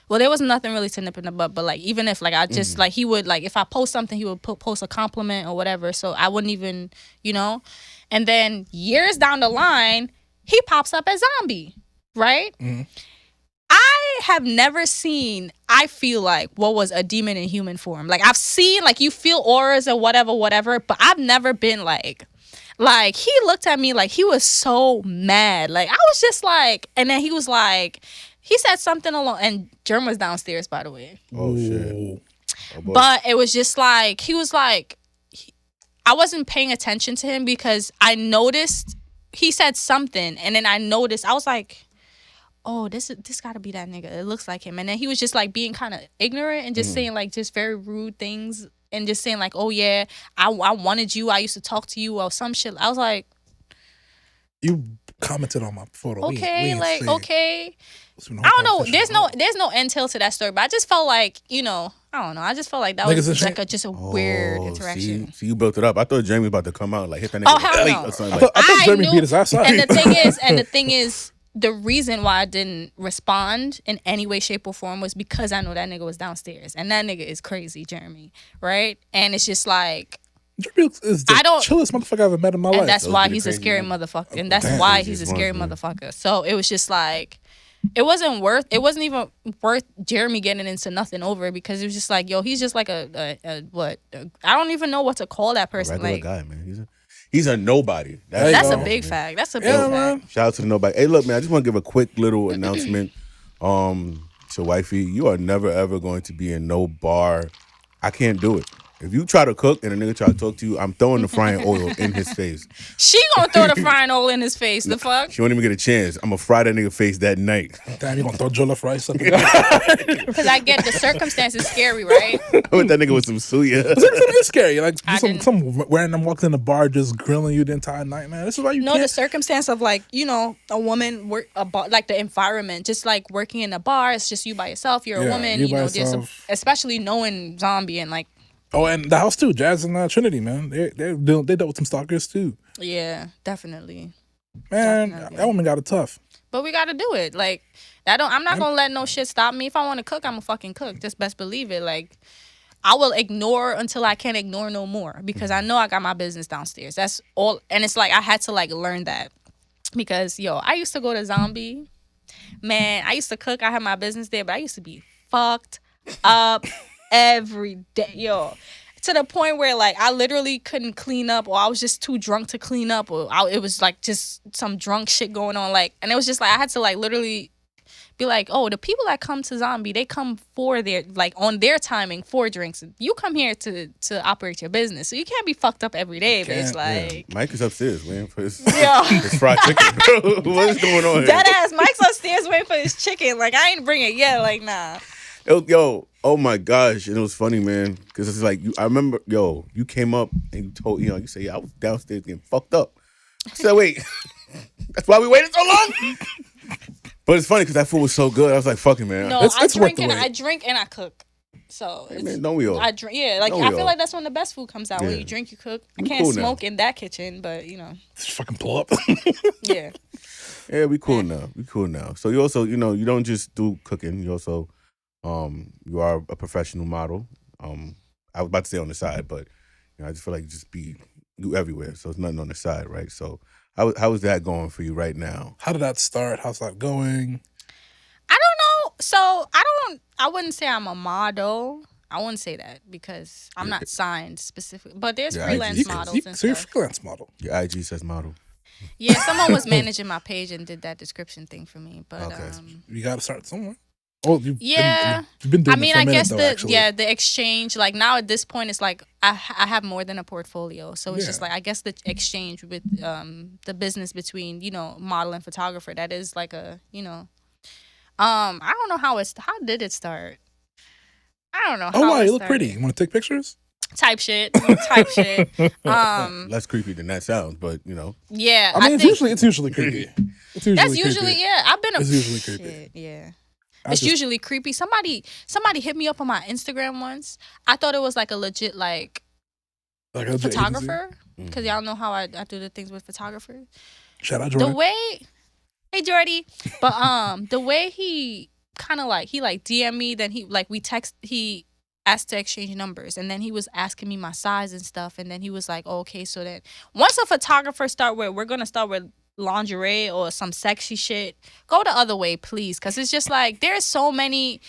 Well, there was nothing really to nip in the butt, but like, even if like I just like, he would like, if I post something, he would post a compliment or whatever. So I wouldn't even, you know. And then years down the line, he pops up as Zombie, right? I have never seen, I feel like, what was a demon in human form. Like, I've seen, like, you feel auras or whatever, but I've never been like, he looked at me like he was so mad. Like, I was just like, and then he was like, he said something along, and Germ was downstairs, by the way. Oh, shit. Oh, but it was just like, he was like, I wasn't paying attention to him because I noticed he said something, and then I noticed, I was like, oh, this gotta be that nigga. It looks like him. And then he was just like being kind of ignorant and just saying like just very rude things and just saying like, oh yeah, I wanted you. I used to talk to you or some shit. I was like, you commented on my photo. Okay, okay. I don't know. There's no entail to that story, but I just felt like, you know, I don't know. I just felt like that was like just a weird interaction. See, you built it up. I thought Jeremy was about to come out like hit that nigga. Oh, hell no. Or something like I thought Jeremy beat his ass out. And the thing is, the reason why I didn't respond in any way, shape, or form was because I know that nigga was downstairs. And that nigga is crazy, Jeremy. Right? And it's just like, Jeremy is the chillest motherfucker I've ever met in my life. And that's why he's a scary motherfucker. And that's why he's a scary motherfucker. So it was just like, it wasn't even worth Jeremy getting into nothing over it, because it was just like, yo, he's just like I don't even know what to call that person. Regular like, guy, man. He's a nobody. That's a big fact. That's a big fact. Man. Shout out to the nobody. Hey, look, man, I just want to give a quick little announcement to Wifey. You are never, ever going to be in no bar. I can't do it. If you try to cook and a nigga try to talk to you, I'm throwing the frying oil in his face. She gonna throw the frying oil in his face. The fuck? She won't even get a chance. I'm gonna fry that nigga face that night. Damn, you gonna throw jollof rice up? Because I get the circumstances scary, right? With that nigga with some suya. It's scary. Like some random walks in the bar just grilling you the entire night, man. This is why you know the circumstance of like, you know, a woman like the environment, just like working in a bar. It's just you by yourself. You're a woman. You know, especially knowing Zombie and like. Oh, and the house too, Jazz and Trinity, man. They dealt with some stalkers too. Yeah, definitely. Man, that woman got it tough. But we got to do it. Like I'm not gonna let no shit stop me. If I want to cook, I'm gonna fucking cook. Just best believe it. Like, I will ignore until I can't ignore no more, because I know I got my business downstairs. That's all. And it's like I had to like learn that, because yo, I used to go to Zombie. Man, I used to cook. I had my business there, but I used to be fucked up every day, yo, to the point where like I literally couldn't clean up, or I was just too drunk to clean up, or it was like just some drunk shit going on, like, and it was just like I had to like literally be like, oh, the people that come to Zombie, they come for their, like, on their timing for drinks. You come here to operate your business, so you can't be fucked up every day. But it's like, Mike is upstairs waiting for his fried chicken. What's going on here? That ass Mike's upstairs waiting for his chicken. Like, I ain't bring it yet. Like, nah. Yo, oh my gosh, and it was funny, man, because it's like I remember, yo, you came up and you told, you say, yeah, I was downstairs getting fucked up. I said, wait, that's why we waited so long. But it's funny because that food was so good. I was like, fuck it, man. No, I drink and I cook. So hey, man, don't we all? I drink, yeah. Like, I feel like that's when the best food comes out. Yeah. When you drink, you cook. I can't smoke in that kitchen, but you know, just fucking pull up. Yeah. Yeah, we cool now. We cool now. So you also, you don't just do cooking. You also, you are a professional model. I was about to say on the side, but I just feel like you everywhere. So it's nothing on the side, right? So how is that going for you right now? How did that start? How's that going? I don't know. So I wouldn't say I'm a model. I wouldn't say that because I'm not signed specifically. But there's freelance models and so you're a stuff. freelance model. Your IG says model. Yeah, someone was managing my page and did that description thing for me. But okay. You got to start somewhere. Oh, you've been doing I mean, it for a minute, guess though, the exchange, like now at this point, it's like I have more than a portfolio. So it's just like, I guess the exchange with the business between, model and photographer, that is like a, I don't know how did it start? I don't know. Oh, wow, you look pretty. You want to take pictures? Type shit. Less creepy than that sounds, but Yeah. I mean, it's usually creepy. That's usually, yeah. I've been It's usually creepy. Shit, yeah. It's usually creepy. Somebody hit me up on my Instagram once. I thought it was like a legit, like, Like a photographer, because y'all know how I do the things with photographers. Shout out Jordan. The way, hey Jordy, but the way he kind of like DM me, then he asked to exchange numbers, and then he was asking me my size and stuff, and then he was like, oh, okay, so then once a photographer we're gonna start with lingerie or some sexy shit, go the other way, please, because it's just like there's so many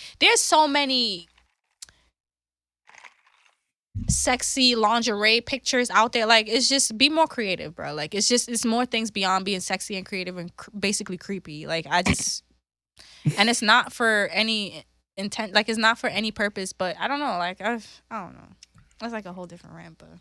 sexy lingerie pictures out there. Like, it's just, be more creative, bro. Like, it's more things beyond being sexy and creative and basically creepy. Like, I just and it's not for any intent, like it's not for any purpose, but I don't know, like I don't know, that's like a whole different rant. But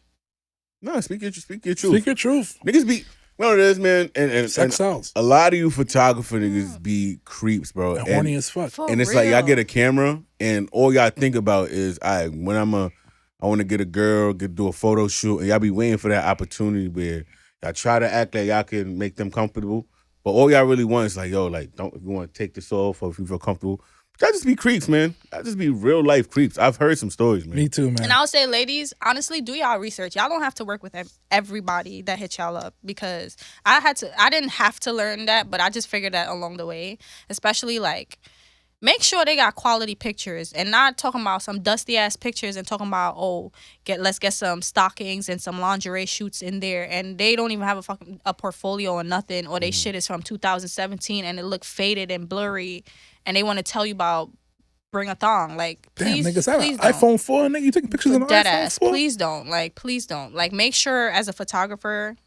no, speak your truth. Speak your truth. Niggas be, you know what it is, man, and Sex sells. a lot of you photographer niggas be creeps, bro, And horny as fuck. for and it's real. like y'all get a camera and all y'all think about is, I want to get a girl, do a photo shoot, and y'all be waiting for that opportunity where y'all try to act like y'all can make them comfortable, but all y'all really want is like, yo, like, don't, if you want to take this off or if you feel comfortable, y'all just be creeps, man. Y'all just be real life creeps. I've heard some stories, man. Me too, man. And I would say, ladies, honestly, do y'all research. Y'all don't have to work with everybody that hits y'all up, because I didn't have to learn that, but I just figured that along the way. Especially, like, make sure they got quality pictures, and not talking about some dusty ass pictures and talking about, let's get some stockings and some lingerie shoots in there, and they don't even have a portfolio or nothing, or they shit is from 2017 and it look faded and blurry, and they want to tell you about bring a thong. Like, Damn, please, niggas have please an don't. iPhone 4, nigga. You taking pictures on an Dead iPhone ass. 4? Please don't. Like, make sure as a photographer,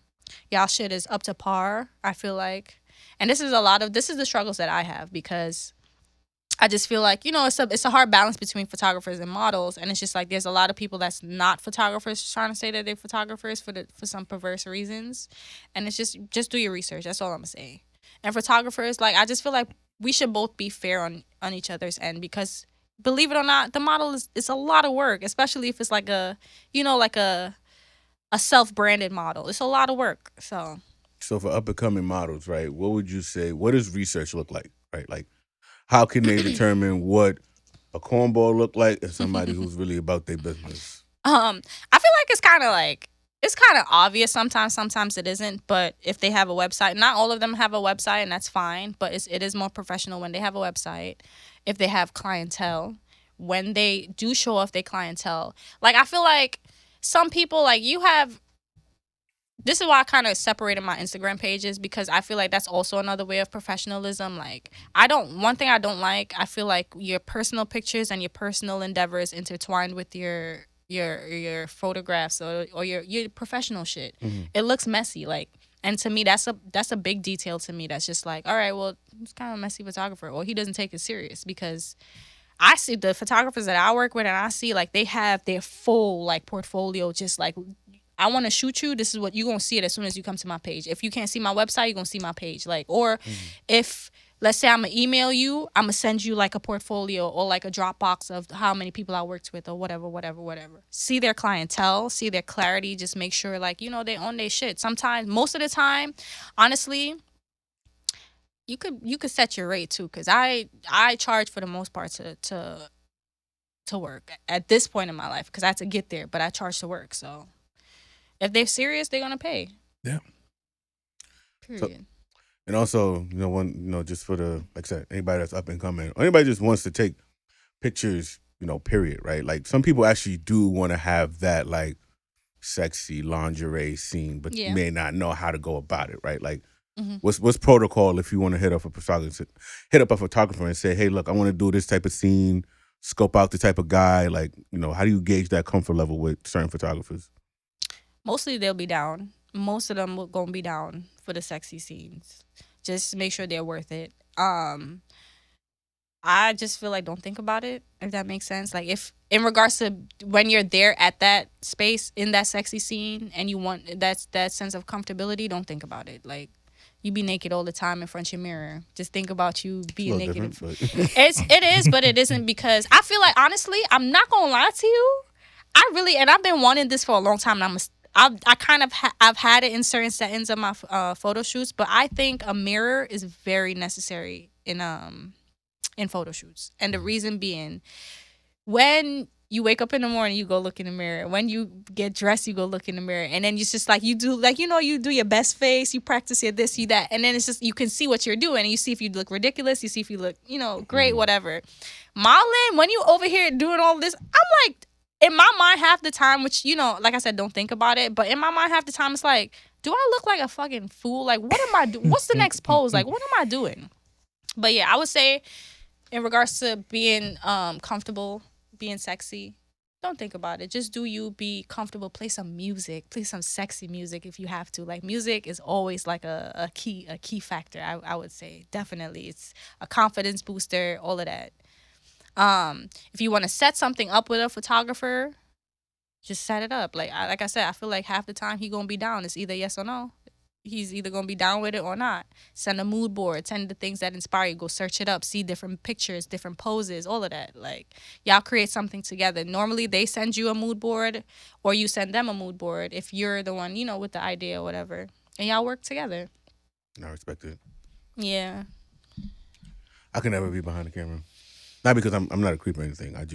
y'all shit is up to par, I feel like. And this is the struggles that I have, because I just feel like, it's a hard balance between photographers and models, and it's just like there's a lot of people that's not photographers trying to say that they're photographers for some perverse reasons, and it's just do your research. That's all I'm gonna say. And photographers, like, I just feel like we should both be fair on each other's end, because believe it or not, the model is a lot of work, especially if it's like a self-branded model. It's a lot of work. So for up and coming models, right? What would you say? What does research look like, right? Like, how can they determine what a cornball look like and somebody who's really about their business? I feel like it's kind of obvious sometimes it isn't, but if they have a website, not all of them have a website, and that's fine, but it is more professional when they have a website, if they have clientele, when they do show off their clientele. Like, I feel like some people, like, this is why I kind of separated my Instagram pages, because I feel like that's also another way of professionalism. Like, one thing I don't like, I feel like your personal pictures and your personal endeavors intertwined with your photographs or your professional shit. Mm-hmm. It looks messy, like, and to me that's a big detail to me. That's just like, all right, well, he's kind of a messy photographer, or he doesn't take it serious. Because I see the photographers that I work with, and I see, like, they have their full, like, portfolio, just like, I want to shoot you. This is what you're going to see it as soon as you come to my page. If you can't see my website, you're going to see my page. Like, or if, let's say I'm going to email you, I'm going to send you, like, a portfolio or, like, a Dropbox of how many people I worked with or whatever. See their clientele, see their clarity. Just make sure, like, they own their shit. Sometimes, most of the time, honestly, you could set your rate too, because I charge for the most part to work at this point in my life, because I had to get there, but I charge to work. So if they're serious, they're gonna pay. Yeah. Period. So, and also, just for the, like I said, anybody that's up and coming, or anybody just wants to take pictures, period, right? Like, some people actually do want to have that, like, sexy lingerie scene, but may not know how to go about it, right? Like, what's protocol if you want to hit up a photographer and say, hey, look, I want to do this type of scene, scope out the type of guy, like, how do you gauge that comfort level with certain photographers? Mostly they'll be down. Most of them will gonna be down for the sexy scenes. Just make sure they're worth it. I just feel like, don't think about it, if that makes sense. Like, if in regards to when you're there at that space in that sexy scene and you want that sense of comfortability, don't think about it. Like, you be naked all the time in front of your mirror. Just think about you being naked. It is, but it isn't, because I feel like, honestly, I'm not gonna lie to you. And I've been wanting this for a long time, and I've had it in certain settings of my photo shoots, but I think a mirror is very necessary in photo shoots. And the reason being, when you wake up in the morning, you go look in the mirror. When you get dressed, you go look in the mirror. And then it's just like you do, like, you know, you do your best face, you practice your this, you that. And then it's just, you can see what you're doing. And you see if you look ridiculous, you see if you look, you know, great, whatever. Marlon, when you over here doing all this, I'm like, in my mind, half the time, which, you know, like I said, don't think about it. But in my mind, half the time, it's like, do I look like a fucking fool? Like, what am I doing? What's the next pose? Like, what am I doing? But yeah, I would say in regards to being comfortable, being sexy, don't think about it. Just do you, be comfortable, play some music, play some sexy music if you have to. Like, music is always like a key factor, I would say. Definitely. It's a confidence booster, all of that. If you want to set something up with a photographer, just set it up. Like I said, I feel like half the time he gonna be down. It's either yes or no. He's either gonna be down with it or not. Send a mood board. Send the things that inspire you. Go search it up. See different pictures, different poses, all of that. Like, y'all create something together. Normally they send you a mood board, or you send them a mood board if you're the one, you know, with the idea or whatever, and y'all work together. I respect it. Yeah. I can never be behind the camera. Not because I'm not a creep or anything. I'm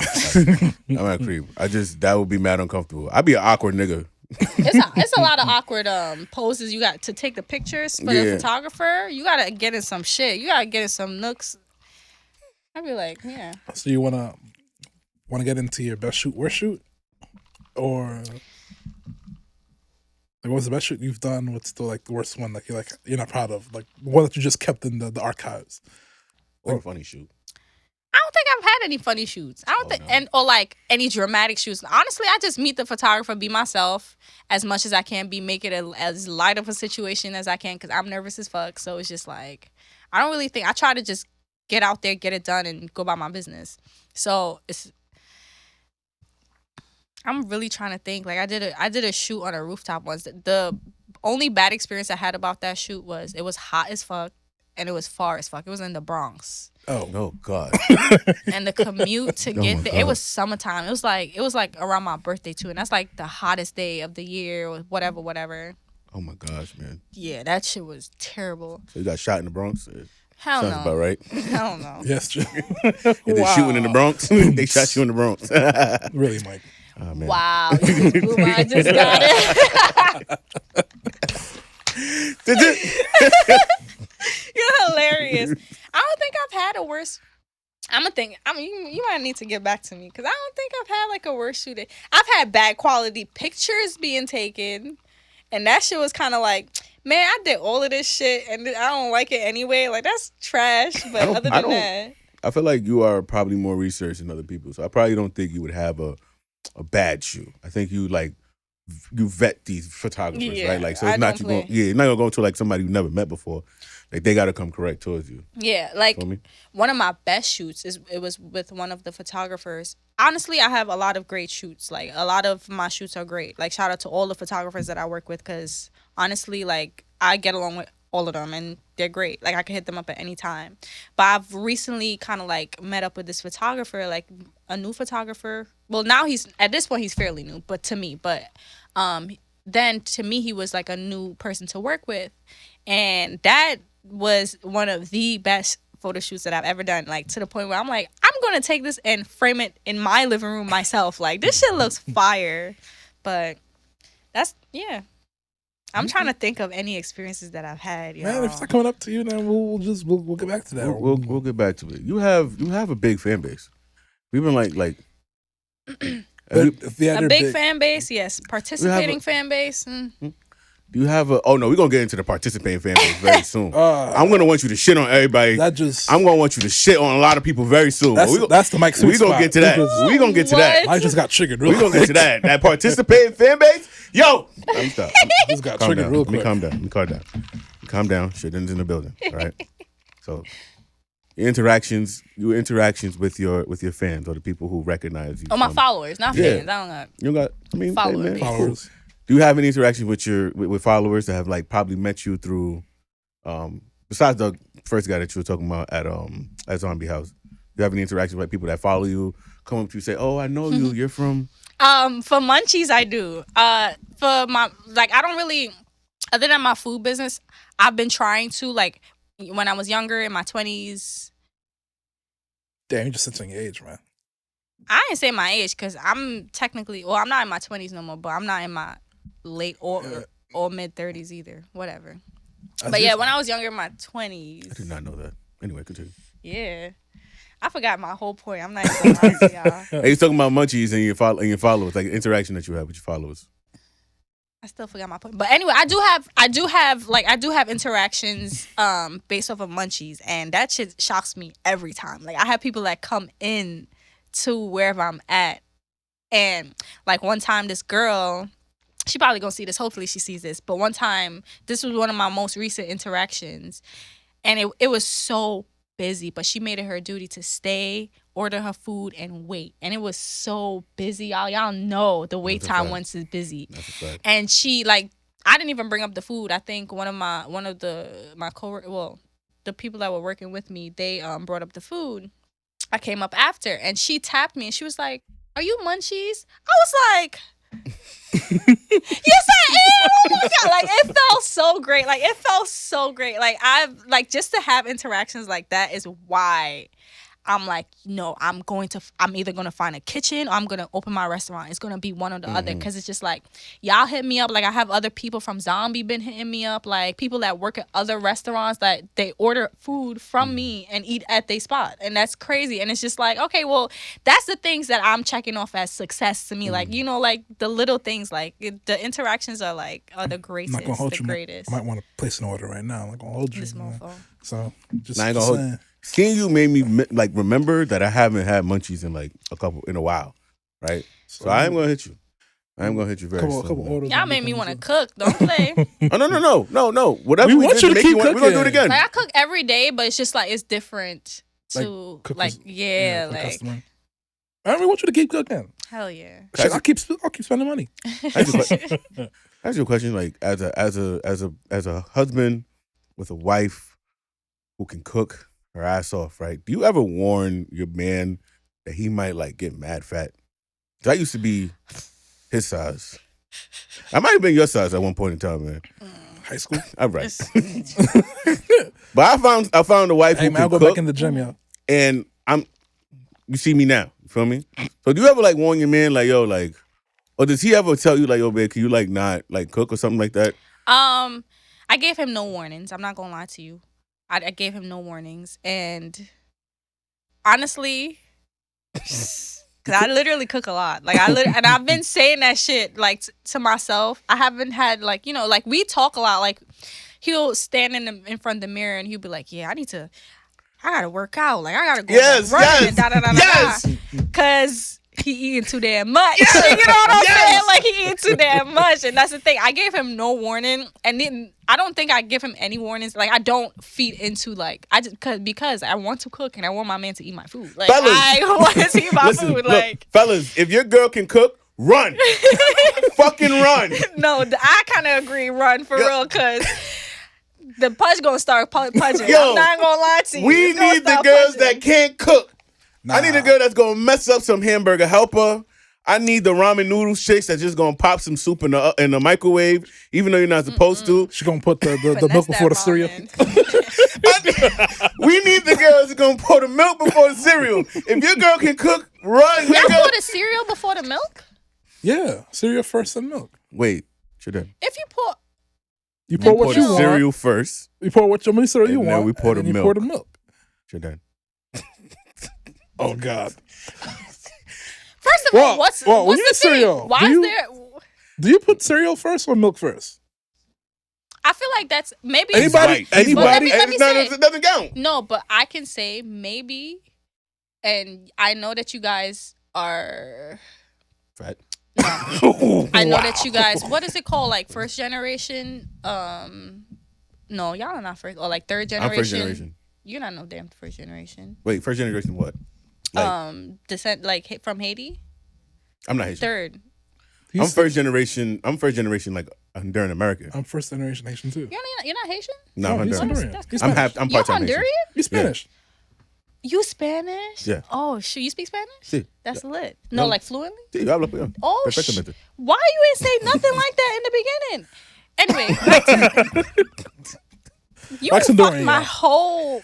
not a creep. That would be mad uncomfortable. I'd be an awkward nigga. It's a lot of awkward poses you got to take the pictures for the photographer. You gotta get in some shit. You gotta get in some nooks. I'd be like, yeah. So you wanna get into your best shoot, worst shoot, or like what's the best shoot you've done? What's the like the worst one that you're not proud of? Like one that you just kept in the archives. Or a funny shoot. I don't think I've had any funny shoots. I don't think, no. or like any dramatic shoots. Honestly, I just meet the photographer, be myself as much as I can, make it as light of a situation as I can, because I'm nervous as fuck. So it's just like, I don't really think, I try to just get out there, get it done, and go about my business. So I'm really trying to think. Like I did a shoot on a rooftop once. The only bad experience I had about that shoot was it was hot as fuck and it was far as fuck. It was in the Bronx. Oh God. And the commute to get there, it was summertime. It was like around my birthday too, and that's like the hottest day of the year or whatever. Oh my gosh, man. Yeah, that shit was terrible. So you got shot in the Bronx? Hell Sounds no. about right. Hell no. Yes, true. If they shooting in the Bronx, they shot you in the Bronx. Really, Mike. Oh, man. Wow. I just got it. You're hilarious. I don't think I've had a worse. You might need to get back to me, because I don't think I've had like a worse shooting. I've had bad quality pictures being taken, and that shit was kind of like, man, I did all of this shit and I don't like it anyway. Like, that's trash. But other than that, I feel like you are probably more researched than other people, so I probably don't think you would have a bad shoot. I think you vet these photographers, right? Like, so it's not you're not gonna go to like somebody you never met before. Like, they gotta come correct towards you. Yeah, like one of my best shoots it was with one of the photographers. Honestly, I have a lot of great shoots. Like, a lot of my shoots are great. Like, shout out to all the photographers that I work with, because honestly, like, I get along with all of them and they're great. Like, I can hit them up at any time. But I've recently kind of like met up with this photographer, like a new photographer. Well, now at this point he's fairly new, but to me, then to me he was like a new person to work with, and that was one of the best photo shoots that I've ever done. Like, to the point where I'm like, I'm gonna take this and frame it in my living room myself. Like, this shit looks fire. But that's I'm trying to think of any experiences that I've had. Man, if it's not coming up to you, then we'll get back to that. We'll get back to it. You have a big fan base. We've been like a big fan base, yes. Participating fan base. Do you have a? Oh no, we're gonna get into the participating fan base very soon. I'm gonna want you to shit on everybody. I'm gonna want you to shit on a lot of people very soon. That's the Mike sweet spot. We gonna get to that. We gonna get to that. I just got triggered. We gonna get to that. That participating fan base. Yo, I'm stuck. Just got triggered real quick. Calm down. Calm down. Sherden's in the building. All right. So, your interactions with your fans, or the people who recognize you. Oh, my followers, not fans. I don't got. You got. Followers. Hey, followers. Do you have any interaction with followers that have like probably met you through, besides the first guy that you were talking about at Zombie House? Do you have any interaction with people that follow you, come up to you, say, "Oh, I know you. You're from." For munchies, I do. For my I don't really, other than my food business, I've been trying to, like, when I was younger in my 20s. Damn, you just sent your age, man. I ain't say my age because I'm technically, well, I'm not in my 20s no more, but I'm not in my late or mid 30s either. Whatever. But yeah, when I was younger, in my 20s. I did not know that. Anyway, continue. Yeah. I forgot my whole point. I'm not even gonna lie to y'all. Hey, you talking about munchies and your followers, like interaction that you have with your followers. I still forgot my point. But anyway, I do have interactions based off of munchies, and that shit shocks me every time. Like I have people that come in to wherever I'm at. And like one time this girl, she probably gonna see this, hopefully she sees this, but one time, this was one of my most recent interactions, and it was so busy, but she made it her duty to stay, order her food, and wait. And it was so busy, y'all. Y'all know the wait time once it's busy. And she like, I didn't even bring up the food. I think one of my coworkers, well, the people that were working with me, they brought up the food. I came up after, and she tapped me, and she was like, "Are you munchies?" I was like, yes, I am. Oh my God. Like, it felt so great. Like, just to have interactions like that is why I'm like, no, I'm either going to find a kitchen or I'm going to open my restaurant. It's going to be one or the other. Because it's just like, y'all hit me up. Like, I have other people from Zombie been hitting me up. Like, people that work at other restaurants that they order food from me and eat at their spot. And that's crazy. And it's just like, okay, well, that's the things that I'm checking off as success to me. Like, you know, like the little things, like the interactions are the greatest. I'm not gonna hold the greatest. I might want to place an order right now. I'm not going to hold you. This mofo. So, just I ain't gonna hold you. Seeing you made me like remember that I haven't had munchies in a while, right? So I am gonna hit you. I am gonna hit you very soon. Couple orders. Y'all made me want to cook. Don't play. Oh no. Whatever we want you to keep cooking. We're gonna do it again. Like I cook every day, but it's just like it's different to like yeah, like. Customer. I mean, want you to keep cooking. Hell yeah. Shit, I'll keep spending money. Ask you a question, like as a husband with a wife who can cook her ass off, right? Do you ever warn your man that he might like get mad fat? 'Cause I used to be his size. I might have been your size at one point in time, man. High school. All right. But I found a wife who man, can I'll go cook, back in the gym, y'all. and you see me now. You feel me? So do you ever like warn your man like, yo, like, or does he ever tell you like, yo, babe, can you like not like cook or something like that? I gave him no warnings. I'm not gonna lie to you. I gave him no warnings, and honestly, because I literally cook a lot. Like and I've been saying that shit like to myself. I haven't had like, you know, like we talk a lot. Like he'll stand in front of the mirror and he'll be like, yeah, I gotta work out. Like I gotta go running and da. Because he eating too damn much. You know what I'm saying? Like he eating too damn much, and that's the thing. I gave him no warning, and then I don't think I give him any warnings. Like I don't feed into like because I want to cook and I want my man to eat my food. Like fellas, I want to eat my food. Like fellas, if your girl can cook, run, fucking run. No, I kind of agree. Run for real, cause the punch gonna start punching. Yo, I'm not gonna lie to you. We need the girls that can't cook. Nah. I need a girl that's gonna mess up some hamburger helper. I need the ramen noodle chicks that's just gonna pop some soup in the microwave, even though you're not supposed to. She gonna put the milk before the cereal. We need the girls that's gonna pour the milk before the cereal. If your girl can cook, run. Y'all pour the cereal before the milk? Yeah, cereal first and milk. Wait, Sherden. If you pour what you want. Cereal first. You pour what many cereal you want. Then we pour the milk. You pour the milk. Sherden. Oh God. First of all, what's the cereal? Thing? Why is there? Do you put cereal first or milk first? I feel like that's maybe anybody. Let me say it doesn't count. No, but I can say maybe, and I know that you guys are fat. No. I know that you guys. What is it called? Like first generation? No, y'all are not first or like third generation. I'm first generation. You're not no damn first generation. Wait, first generation what? Like, descent like from Haiti. I'm not Haitian. Third. I'm first generation. I'm first generation like during America. I'm first generation Haitian too. You're not Haitian? No, I'm Honduran. I'm part-time Haitian. You Spanish? Yeah. You Spanish? Yeah. Oh, shoot. You speak Spanish? Sí. That's lit. No, like fluently? Sí, yo hablo español. Oh, why you ain't say nothing like that in the beginning? Anyway, back to you fucked my whole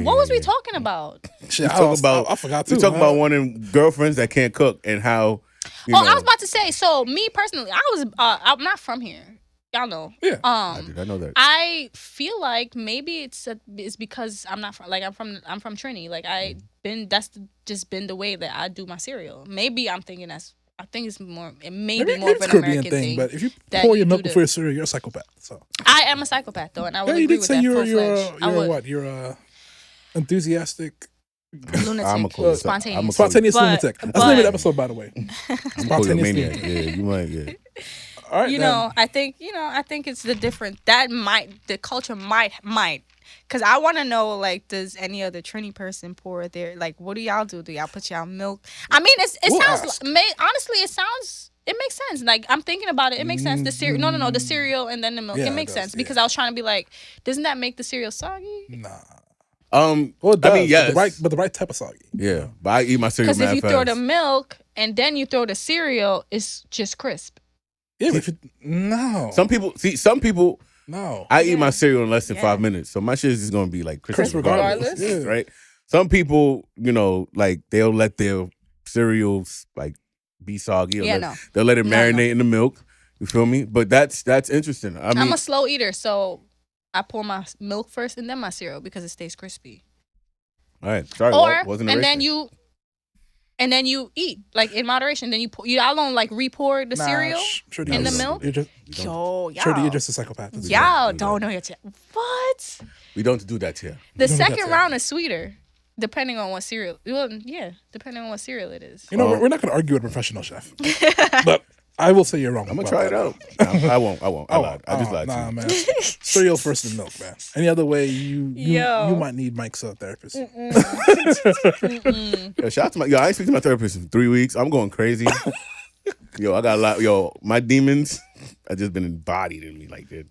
What was we talking about? Shit, I forgot too. We talk about wanting girlfriends that can't cook and how. You know, I was about to say. So me personally, I'm not from here. Y'all know. Yeah. I know that. I feel like maybe it's because I'm not from I'm from Trinity. Like just been the way that I do my cereal. Maybe I'm thinking I think it's more. It may be more of an American thing. But if you pour your milk before your cereal, you're a psychopath. So I am a psychopath though, and I would agree with that. You're enthusiastic. Lunatic, spontaneous lunatic. That's the name of the episode, by the way. Spontaneous maniac. Yeah, you might. Yeah. All right. I think it's the different the culture might. Because I want to know, like, does any other Trini person pour their, like, what do y'all do? Do y'all put y'all milk? I mean, honestly, it makes sense. Like, I'm thinking about it. It makes sense. The cereal, no, the cereal and then the milk. Yeah, it makes sense because I was trying to be like, doesn't that make the cereal soggy? Nah. Well, it does, I mean, yes. But the right type of soggy. Yeah, but I eat my cereal because if you throw the milk and then you throw the cereal, it's just crisp. Yeah, but no. Some people. No. I eat my cereal in less than 5 minutes, so my shit is going to be like crisp regardless. Yeah. Right? Some people, like they'll let their cereals like be soggy. They'll let it marinate in the milk. You feel me? But that's interesting. I'm a slow eater, so I pour my milk first and then my cereal because it stays crispy. All right. Sorry, wasn't and then you eat like in moderation. Then y'all don't like re-pour the cereal in the milk. You're just a psychopath. Y'all don't know your what? We don't do that here. The second round is sweeter, depending on what cereal. Well, yeah, depending on what cereal it is. We're not going to argue with a professional chef, but I will say you're wrong. I'm gonna try it out. I won't. I lied. I just lied to you. Man. Cereal versus milk, man. Any other way, you might need Mike's therapist. Yo, shout out to I ain't speaking to my therapist in 3 weeks. I'm going crazy. I got a lot. My demons have just been embodied in me like that.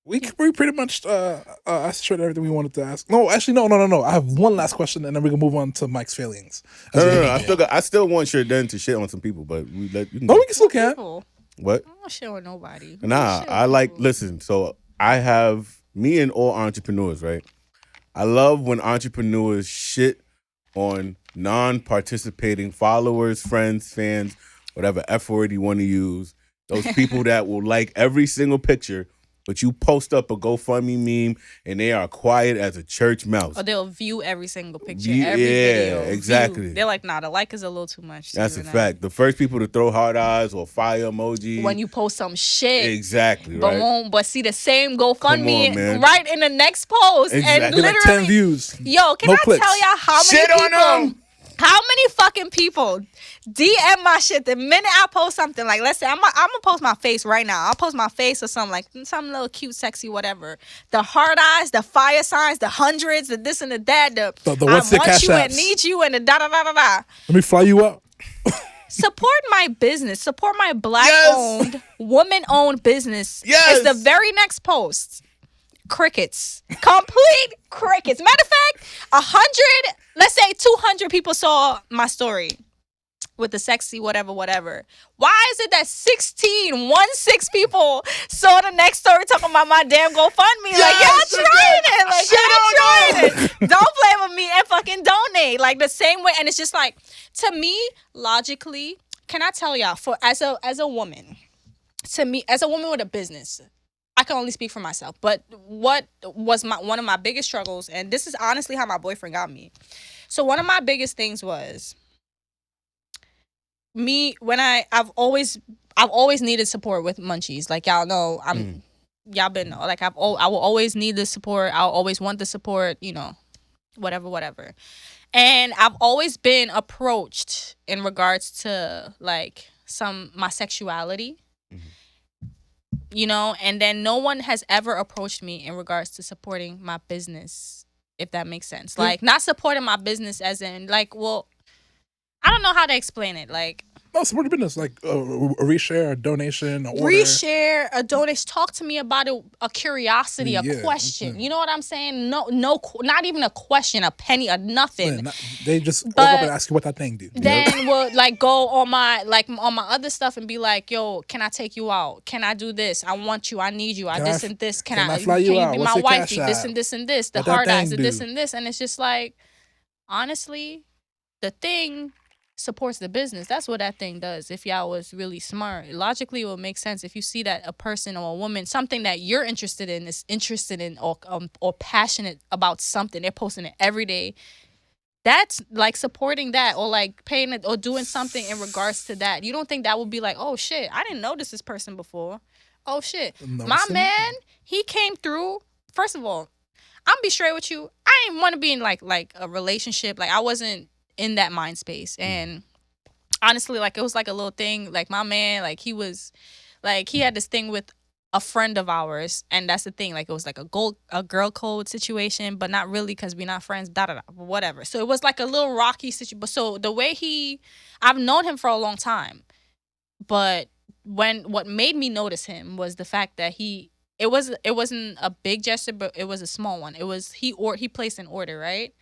We pretty much asked everything we wanted to ask. No, actually, no. I have one last question, and then we can move on to Mike's failings. No. I still want Sherden to shit on some people, but we can still can. What? I'm not shit on nobody. Nah, listen. So I have me and all entrepreneurs, right? I love when entrepreneurs shit on non-participating followers, friends, fans, whatever F word you want to use. Those people that will like every single picture. But you post up a GoFundMe meme and they are quiet as a church mouse. Or they'll view every single picture, every video. Exactly. They're like, nah, the like is a little too much. That's a fact. The first people to throw hard eyes or fire emoji. When you post some shit. Exactly, right? But see the same GoFundMe right in the next post. Exactly. And literally. Like 10 views. Yo, can I tell y'all how many shit people... on them. How many fucking people DM my shit the minute I post something? Like, let's say I'm gonna post my face right now. I'll post my face or something like some little cute, sexy, whatever. The heart eyes, the fire signs, the hundreds, the this and the that. The what's the cash you apps? And need you and the da da da da da. Let me fly you up. Support my business. Support my black-owned, woman-owned business. Yes. It's the very next post. Crickets. Complete crickets. Matter of fact, 100, let's say 200 people saw my story with the sexy whatever. Why is it that 16 people saw the next story talking about my damn GoFundMe? Like, y'all trying it. Like, y'all trying it. Don't play with me and fucking donate. Like, the same way. And it's just like, to me, logically, can I tell y'all, as a woman, to me, as a woman with a business, I can only speak for myself, but what was one of my biggest struggles, and this is honestly how my boyfriend got me. So one of my biggest things was me when I've always needed support with munchies. Like y'all know, y'all been like I will always need the support. I'll always want the support. Whatever. And I've always been approached in regards to like my sexuality. And then no one has ever approached me in regards to supporting my business, if that makes sense. Like, not supporting my business as in, like, well, I don't know how to explain it. Like, No, support the business, like a reshare, a donation, an order. Reshare, a donation. Talk to me about it, a curiosity, a Yeah, question. You know what I'm saying? No, not even a question, a penny, a nothing. They just walk But up and ask you what that thing do. Then we'll like go on my other stuff and be like, yo, can I take you out? Can I do this? I want you. I need you. This and this. Can I fly you out? be What's my your wifey? cash This app? and this and this. The What that hard eyes thing and this do? and this. And it's just like, honestly, the thing supports the business. That's what that thing does. If y'all was really smart, logically it will make sense. If you see that a person or a woman, something that you're interested in or passionate about something, they're posting it every day. That's like supporting that, or like paying it or doing something in regards to that. You don't think that would be like, oh shit, I didn't notice this person before. Oh shit, my man, he came through. First of all, I'm be straight with you. I didn't want to be in like a relationship. Like I wasn't in that mind space. And honestly, like it was like a little thing. Like my man, like he was, like he had this thing with a friend of ours, and that's the thing. Like it was like a girl code situation, but not really because we're not friends. Whatever. So it was like a little rocky situation. But so the way I've known him for a long time, but what made me notice him was the fact that it wasn't a big gesture, but it was a small one. It was he placed an order, right?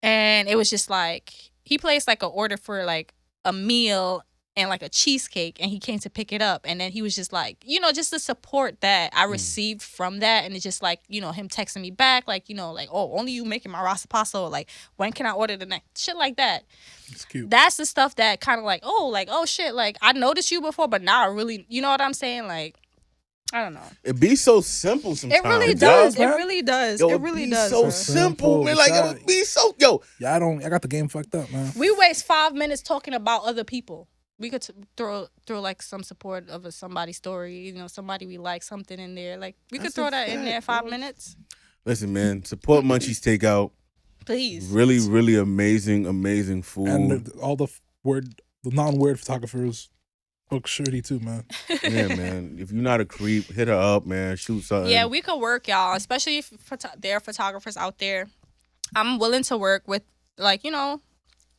And it was just like he placed like an order for like a meal and like a cheesecake, and he came to pick it up, and then he was just like, just the support that I received from that. And it's just like, him texting me back like, like, oh, only you making my rasa pasta, or like, when can I order the next shit like that. It's cute. That's the stuff that kind of like, oh shit, like I noticed you before, but now I really, you know what I'm saying? Like, I don't know. It be so simple sometimes. It really does. It really does. Yo, it really does. So simple, man. Like it would be so. Yo, yeah, I got the game fucked up, man. We waste 5 minutes talking about other people. We could throw like some support of somebody's story. Somebody we like, something in there. Like we could throw that in there 5 minutes. Listen, man. Support Munchies Takeout. Please. Really, really amazing food. And all the non-word photographers. Book Sherdy too, man. Yeah, man. If you're not a creep, hit her up, man. Shoot something. Yeah, we could work, y'all. Especially if there are photographers out there. I'm willing to work with, like,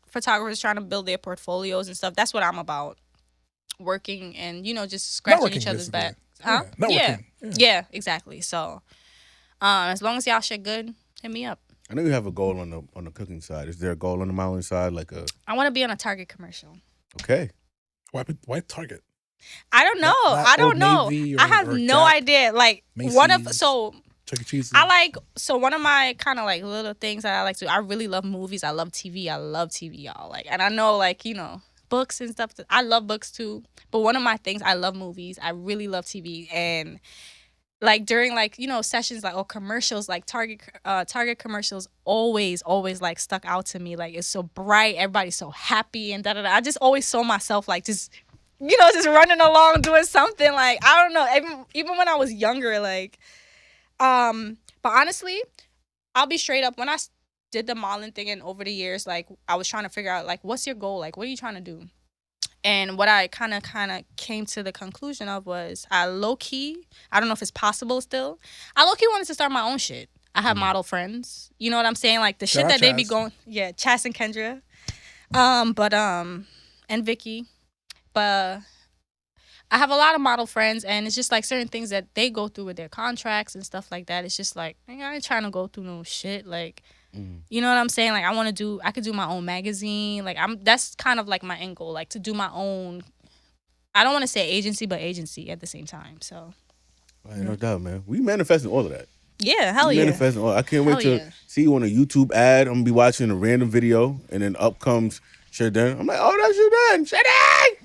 photographers trying to build their portfolios and stuff. That's what I'm about. Working and, just scratching each other's back. Huh? Yeah, exactly. So, as long as y'all shit good, hit me up. I know you have a goal on the cooking side. Is there a goal on the modeling side? I want to be on a Target commercial. Okay. Why Target? I don't know. I don't know. I have no idea. Like Macy's, one of Chuck E. Cheese. One of my kind of like little things that I like to do. I really love movies. I love TV, y'all. Like, and I know like books and stuff. I love books too. But one of my things, I love movies. I really love TV, and like during like sessions like or commercials, like Target commercials always like stuck out to me. Like it's so bright, everybody's so happy and I just always saw myself like just just running along doing something. Like I don't know, even when I was younger, like but honestly, I'll be straight up, when I did the modeling thing and over the years, like I was trying to figure out like what's your goal, like what are you trying to do. And what I kind of came to the conclusion of was I low-key, I don't know if it's possible still, I low-key wanted to start my own shit. I have model friends. You know what I'm saying? Like the shit that they be going, yeah, Chas and Kendra, and Vicky. But I have a lot of model friends, and it's just like certain things that they go through with their contracts and stuff like that. It's just like, I ain't trying to go through no shit. Like, you know what I'm saying? Like I could do my own magazine. Like that's kind of like my end goal, like to do my own, I don't want to say agency, but agency at the same time. So. No doubt, man. We manifesting all of that. Yeah, hell yeah. Manifesting all. I can't wait to see you on a YouTube ad. I'm gonna be watching a random video, and then up comes Sherden. I'm like, oh, that's Sherden.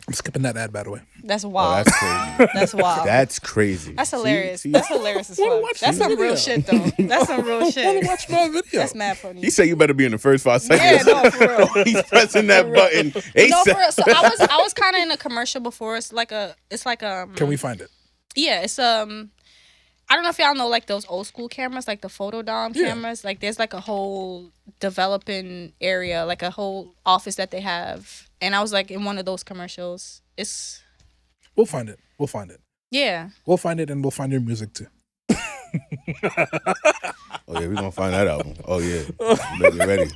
I'm skipping that ad, by the way. That's wild. Oh, that's crazy. That's wild. That's crazy. That's hilarious. See? That's hilarious as fuck. That's some real shit, though. That's some real shit. I want to watch my video. That's mad funny. He said you better be in the first 5 seconds. Yeah, no, for real. He's pressing that button. No, for real. So I was kind of in a commercial before. It's like a. Can we find it? Yeah, it's I don't know if y'all know like those old school cameras, like the photodom cameras. Like there's like a whole developing area, like a whole office that they have. And I was like in one of those commercials. We'll find it. Yeah. We'll find it, and we'll find your music too. Oh yeah, we're gonna find that album. Oh yeah. Better get ready.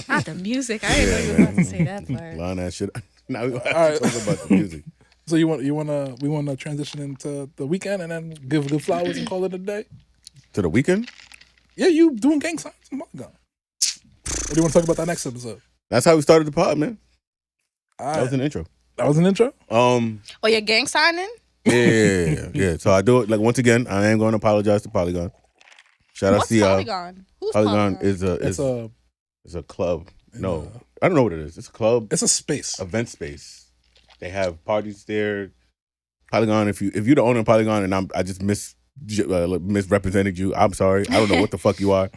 Not the music. I didn't know you were about to say that part. Line that shit. Now we have All right. to talk about the music. So we want to transition into the weekend and then give good flowers and call it a day. To the weekend? Yeah, you doing gang signs a month ago. Or do you want to talk about that next episode? That's how we started the pod, man. All That right. was an intro. That was an intro? Oh, you're gang signing? Yeah. So I do it, like, once again, I am going to apologize to Polygon. Shout out What's to y'all. Polygon? Who's Polygon Polygon? is a club. No, I don't know what it is. It's a club. It's a space. Event space. They have parties there. Polygon, if you're the owner of Polygon and I just misrepresented you, I'm sorry. I don't know what the fuck you are.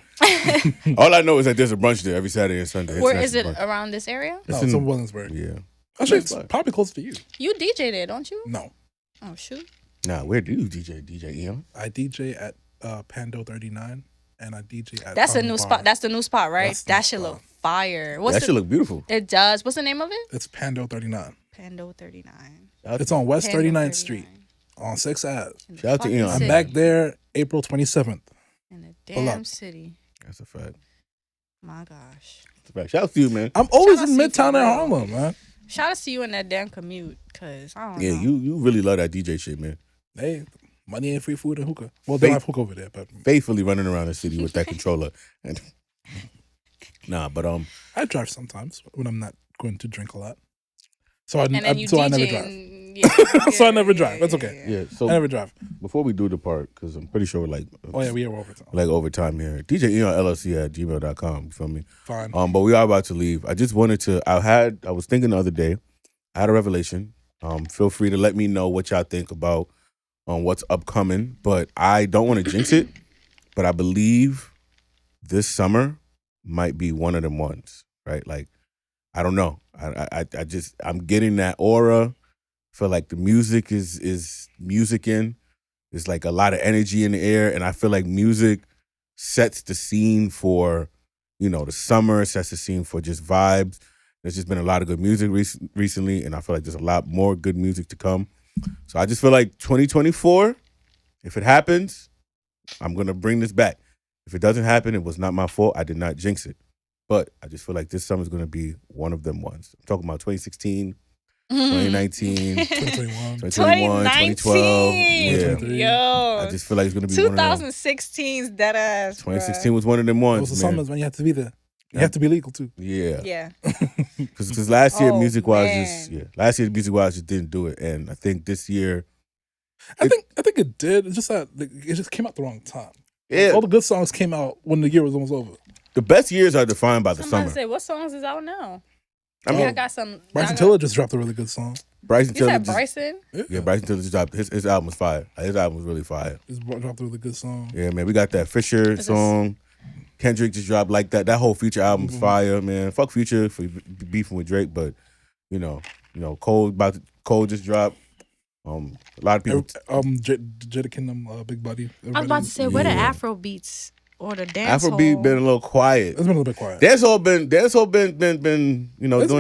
All I know is that there's a brunch there every Saturday and Sunday. Where is it? Brunch. Around this area? No, It's it's in in- Williamsburg. Yeah. Actually, it's Fine. probably close to you. You DJ there, don't you? No. Oh, shoot. Nah, where do you DJ Eon? I DJ at Pando 39 and I DJ at That's a Pando new Bar. spot. That's the new spot, right? That's the That new should spot. look fire. That should look beautiful. It does. What's the name of it? It's Pando 39. Pando 39. It's on West Pando 39th Street on 6th Ave. In the Shout out to fucking Eon. I'm city. back there April 27th. In the Pull damn up. city. That's a fact. My gosh. That's a fact. Shout out to you, man. I'm always Shout in out to you Midtown for and real. Harlem, man. Shout out to you in that damn commute, cause I don't Yeah, know. you really love that DJ shit, man. Hey, money ain't free food and hookah. Well, they don't have hookah over there, but Faithfully running around the city with that controller. And nah, but I drive sometimes when I'm not going to drink a lot. So I And then you so I DJ never drive. and- yeah, So I never drive. That's okay. yeah. I So never drive. before we do the part, because I'm pretty sure Oh yeah, we are overtime. like overtime here. DJ Eon LLC at gmail.com. You feel me? Fine. But we are about to leave. I just wanted to. I was thinking the other day. I had a revelation. Feel free to let me know what y'all think about what's upcoming. But I don't want to jinx it. But I believe this summer might be one of them ones. Right? Like, I don't know. I'm getting that aura. Feel like the music is musicking. There's like a lot of energy in the air, and I feel like music sets the scene for, the summer, sets the scene for just vibes. There's just been a lot of good music recently, and I feel like there's a lot more good music to come. So I just feel like 2024, if it happens, I'm going to bring this back. If it doesn't happen, it was not my fault. I did not jinx it. But I just feel like this summer is going to be one of them ones. I'm talking about 2016, 2019, 2021. 2021, 2012. Yeah. 2023. Yo. I just feel like it's going to be one of them. 2016's dead ass. 2016 was one of them ones, Those are man. summers when you have to be there. You have to be legal too. Yeah. Yeah. Because last year, Oh, music-wise, man. last year, music-wise, just didn't do it. And I think this year, I think it did. It's just that it just came out the wrong time. yeah, All the good songs came out when the year was almost over. the best years are defined by the Somebody summer. said, what songs is out now? I I mean, I got some. Bryson I got- Tiller just dropped a really good song. Bryson You Tiller said just, Bryson? yeah, Bryson Tiller just dropped, his album was fire. His album was really fire. Just dropped a really good song. Yeah, man, we got that Fisher Is this- song. Kendrick just dropped like that. That whole Future album's fire, man. Fuck Future for beefing with Drake, but Cole just dropped. A lot of people. Jada Kingdom, Big Buddy. I was about to say, where the Yeah. Afro beats or the dance Afrobeat been a little quiet. It's been a little bit quiet. Dancehall been doing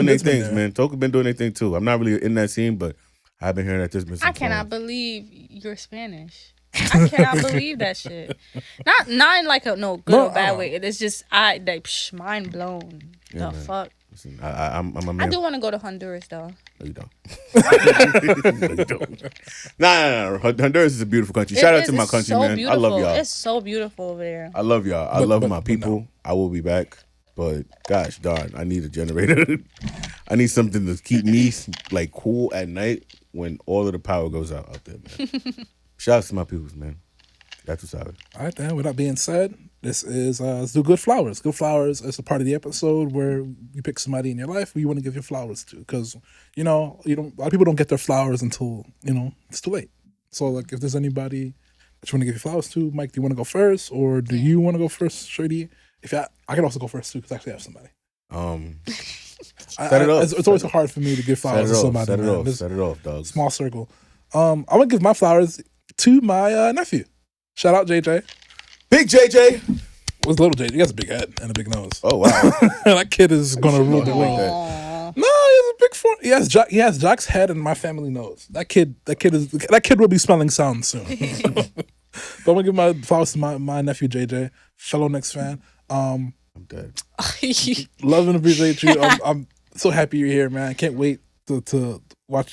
their it's been things, bad. man. Toka been doing their thing too. I'm not really in that scene, but I've been hearing that there's been some I cannot songs. believe you're Spanish. I cannot believe that shit. Not in like a good No, or bad way. It's just mind blown. Yeah, the man. fuck. Listen, I'm a I man. do want to go to Honduras though. No, you don't. No, you don't. Nah. Honduras is a beautiful country. Shout out to my country, so man. Beautiful. I love y'all. It's so beautiful over there. I love y'all. I But- love but- my but people. no. I will be back. But gosh darn, I need a generator. I need something to keep me like cool at night when all of the power goes out there, man. Shout out to my peoples, man. That's what's up. All right, then. With that being said, this is let's do Good Flowers. Good Flowers is a part of the episode where you pick somebody in your life who you want to give your flowers to, because a lot of people don't get their flowers until it's too late. So like, if there's anybody that you want to give your flowers to, Mike, do you want to go first, or do you want to go first, Shady? I can also go first too, because I actually have somebody. Set it up. It's always hard for me to give Set flowers it to off. somebody. Set it man. off. This Set it off, dog. small circle. I'm gonna give my flowers to my nephew. Shout out JJ. Big JJ. Was little JJ. He has a big head and a big nose. Oh wow. That kid is gonna rule the Like world. that. Aw. No, he has a big form. He has Jack's head and my family nose. That kid will be smelling sound soon. But I'm gonna give my flowers to my nephew JJ, fellow Knicks fan. I'm dead. Love and appreciate you. I'm so happy you're here, man. I can't wait to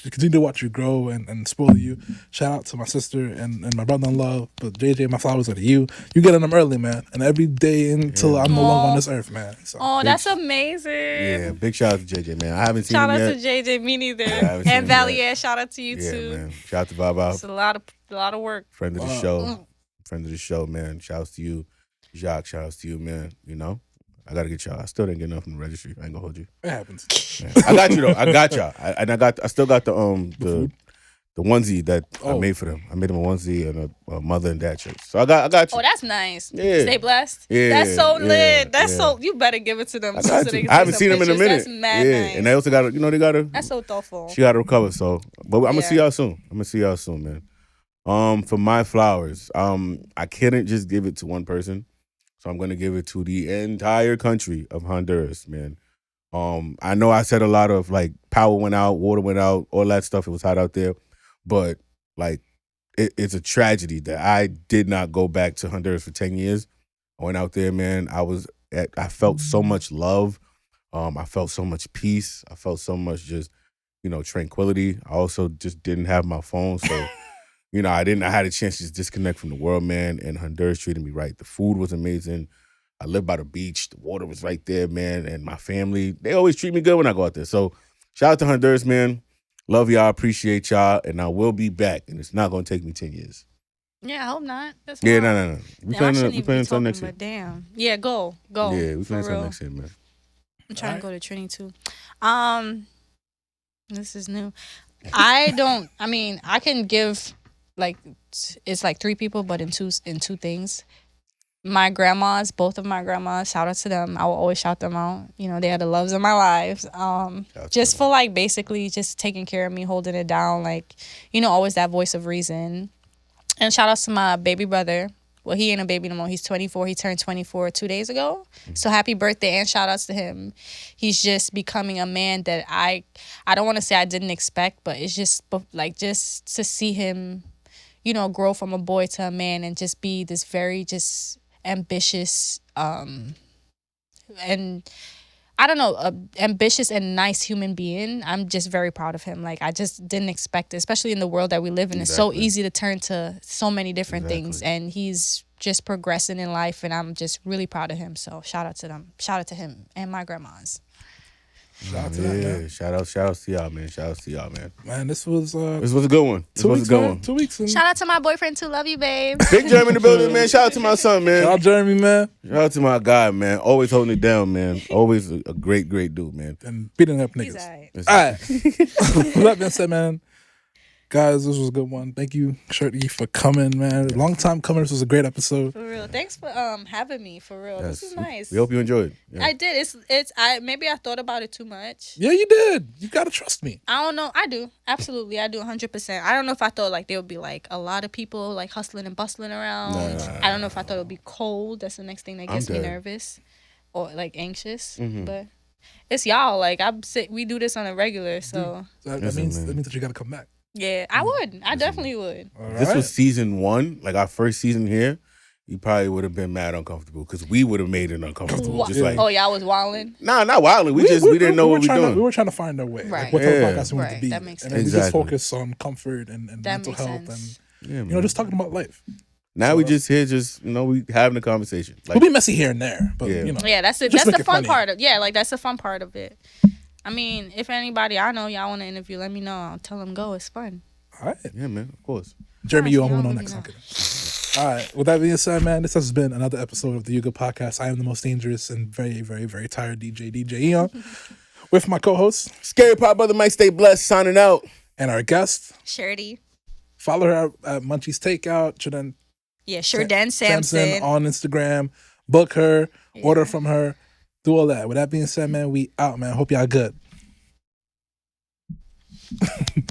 continue to watch you grow and spoil you. Shout out to my sister and my brother-in-law. But JJ, my flowers are to you. You getting them early, man. And every day until I'm no longer on this earth, man. So. Oh, that's amazing. Yeah, big shout out to JJ, man. I haven't seen Shout him out yet. to JJ, me neither. And Valier, shout out to you yeah, too. Man. Shout out to Baba. It's a lot of work. Friend of the show. Friend of the show, man. Shouts to you. Jacques, shouts to you, man. You know? I gotta get y'all. I still didn't get enough from the registry. I ain't gonna hold you. It happens. Man. I got you though. I got y'all. I still got the onesie that I made for them. I made them a onesie and a mother and dad shirt. So I got you. Oh, that's nice. Yeah. Stay blessed. Yeah. That's so lit. That's yeah. so. You better give it to them. I haven't seen them in a minute. That's mad nice. And they also got they got to. That's so thoughtful. She got to recover. So, but I'm gonna see y'all soon. Man. For my flowers, I couldn't just give it to one person. So I'm gonna give it to the entire country of Honduras, man. I know I said a lot of like power went out, water went out, all that stuff. It was hot out there, but like it's a tragedy that I did not go back to Honduras for 10 years. I went out there, man. I felt so much love. I felt so much peace. I felt so much just tranquility. I also just didn't have my phone, so. I had a chance to just disconnect from the world, man, and Honduras treated me right. The food was amazing. I lived by the beach. The water was right there, man, and my family, they always treat me good when I go out there. So shout out to Honduras, man. Love y'all, appreciate y'all, and I will be back, and it's not going to take me 10 years. Yeah, I hope not. That's yeah, no. We planning until next year. But damn. Yeah, go. Yeah, we planning until next year, man. I'm trying to go to Trinity, too. This is new. I can give... Like it's like 3 people, but in two things. My grandmas, both of my grandmas, shout out to them. I will always shout them out. They are the loves of my lives. Just for like basically just taking care of me, holding it down, like always that voice of reason. And shout out to my baby brother. Well, he ain't a baby no more. He's 24. He turned 24 2 days ago. So happy birthday and shout outs to him. He's just becoming a man that I don't want to say I didn't expect, but it's just like just to see him. Grow from a boy to a man and just be this very just ambitious, and I don't know, ambitious and nice human being. I'm just very proud of him. Like I just didn't expect it, especially in the world that we live in. Exactly. It's so easy to turn to so many different things, and he's just progressing in life, and I'm just really proud of him. So shout out to them. Shout out to him and my grandmas. Shout out to that, man. Shout out to y'all, man. Shout out to y'all, man. Man, this was a good one. 2 weeks, 2 weeks. Shout out to my boyfriend too. Love you, babe. Big Jeremy in the building, man. Shout out to my son, man. Shout out Jeremy, man. Shout out to my guy, man. Always holding it down, man. Always a great dude, man. And beating up niggas. He's all right. With that being said, man, guys, this was a good one. Thank you, Sherdy, for coming, man. Long time coming. This was a great episode. For real. Thanks for having me. For real. Yes. This is nice. We hope you enjoyed. Yeah. I did. Maybe I thought about it too much. Yeah, you did. You gotta trust me. I don't know. I do. Absolutely. I do 100%. I don't know if I thought like there would be like a lot of people like hustling and bustling around. Nah. I don't know if I thought it would be cold. That's the next thing that gets me nervous or like anxious. Mm-hmm. But it's y'all. Like we do this on a regular, so that means that you gotta come back. Yeah, I would. I definitely would. If this was season 1, like our first season here, you probably would have been mad uncomfortable because we would have made it uncomfortable. Just like, y'all was wilding? Nah, not wilding. We didn't know what we were doing. We were trying to find our way. Right. Like what type of podcast we wanted to be. That makes sense. And we just focus on comfort and mental health and just talking about life. Now we just here, we having a conversation. Like, we'll be messy here and there, but yeah, that's it. That's the fun part of that's the fun part of it. I mean, if anybody I know y'all want to interview, let me know. I'll tell them go. It's fun. All right. Yeah, man. Of course. Jeremy, you on next. All right. With that being said, man, this has been another episode of the Yuga Podcast. I am the most dangerous and very, very, very tired DJ Eon, with my co-host, Scary Pop Brother Mike. Stay blessed. Signing out. And our guest, Sherdy. Follow her at Munchies Takeout. Sherden Sampson on Instagram. Book her. Order from her. Do all that. With that being said, man, we out, man. Hope y'all good.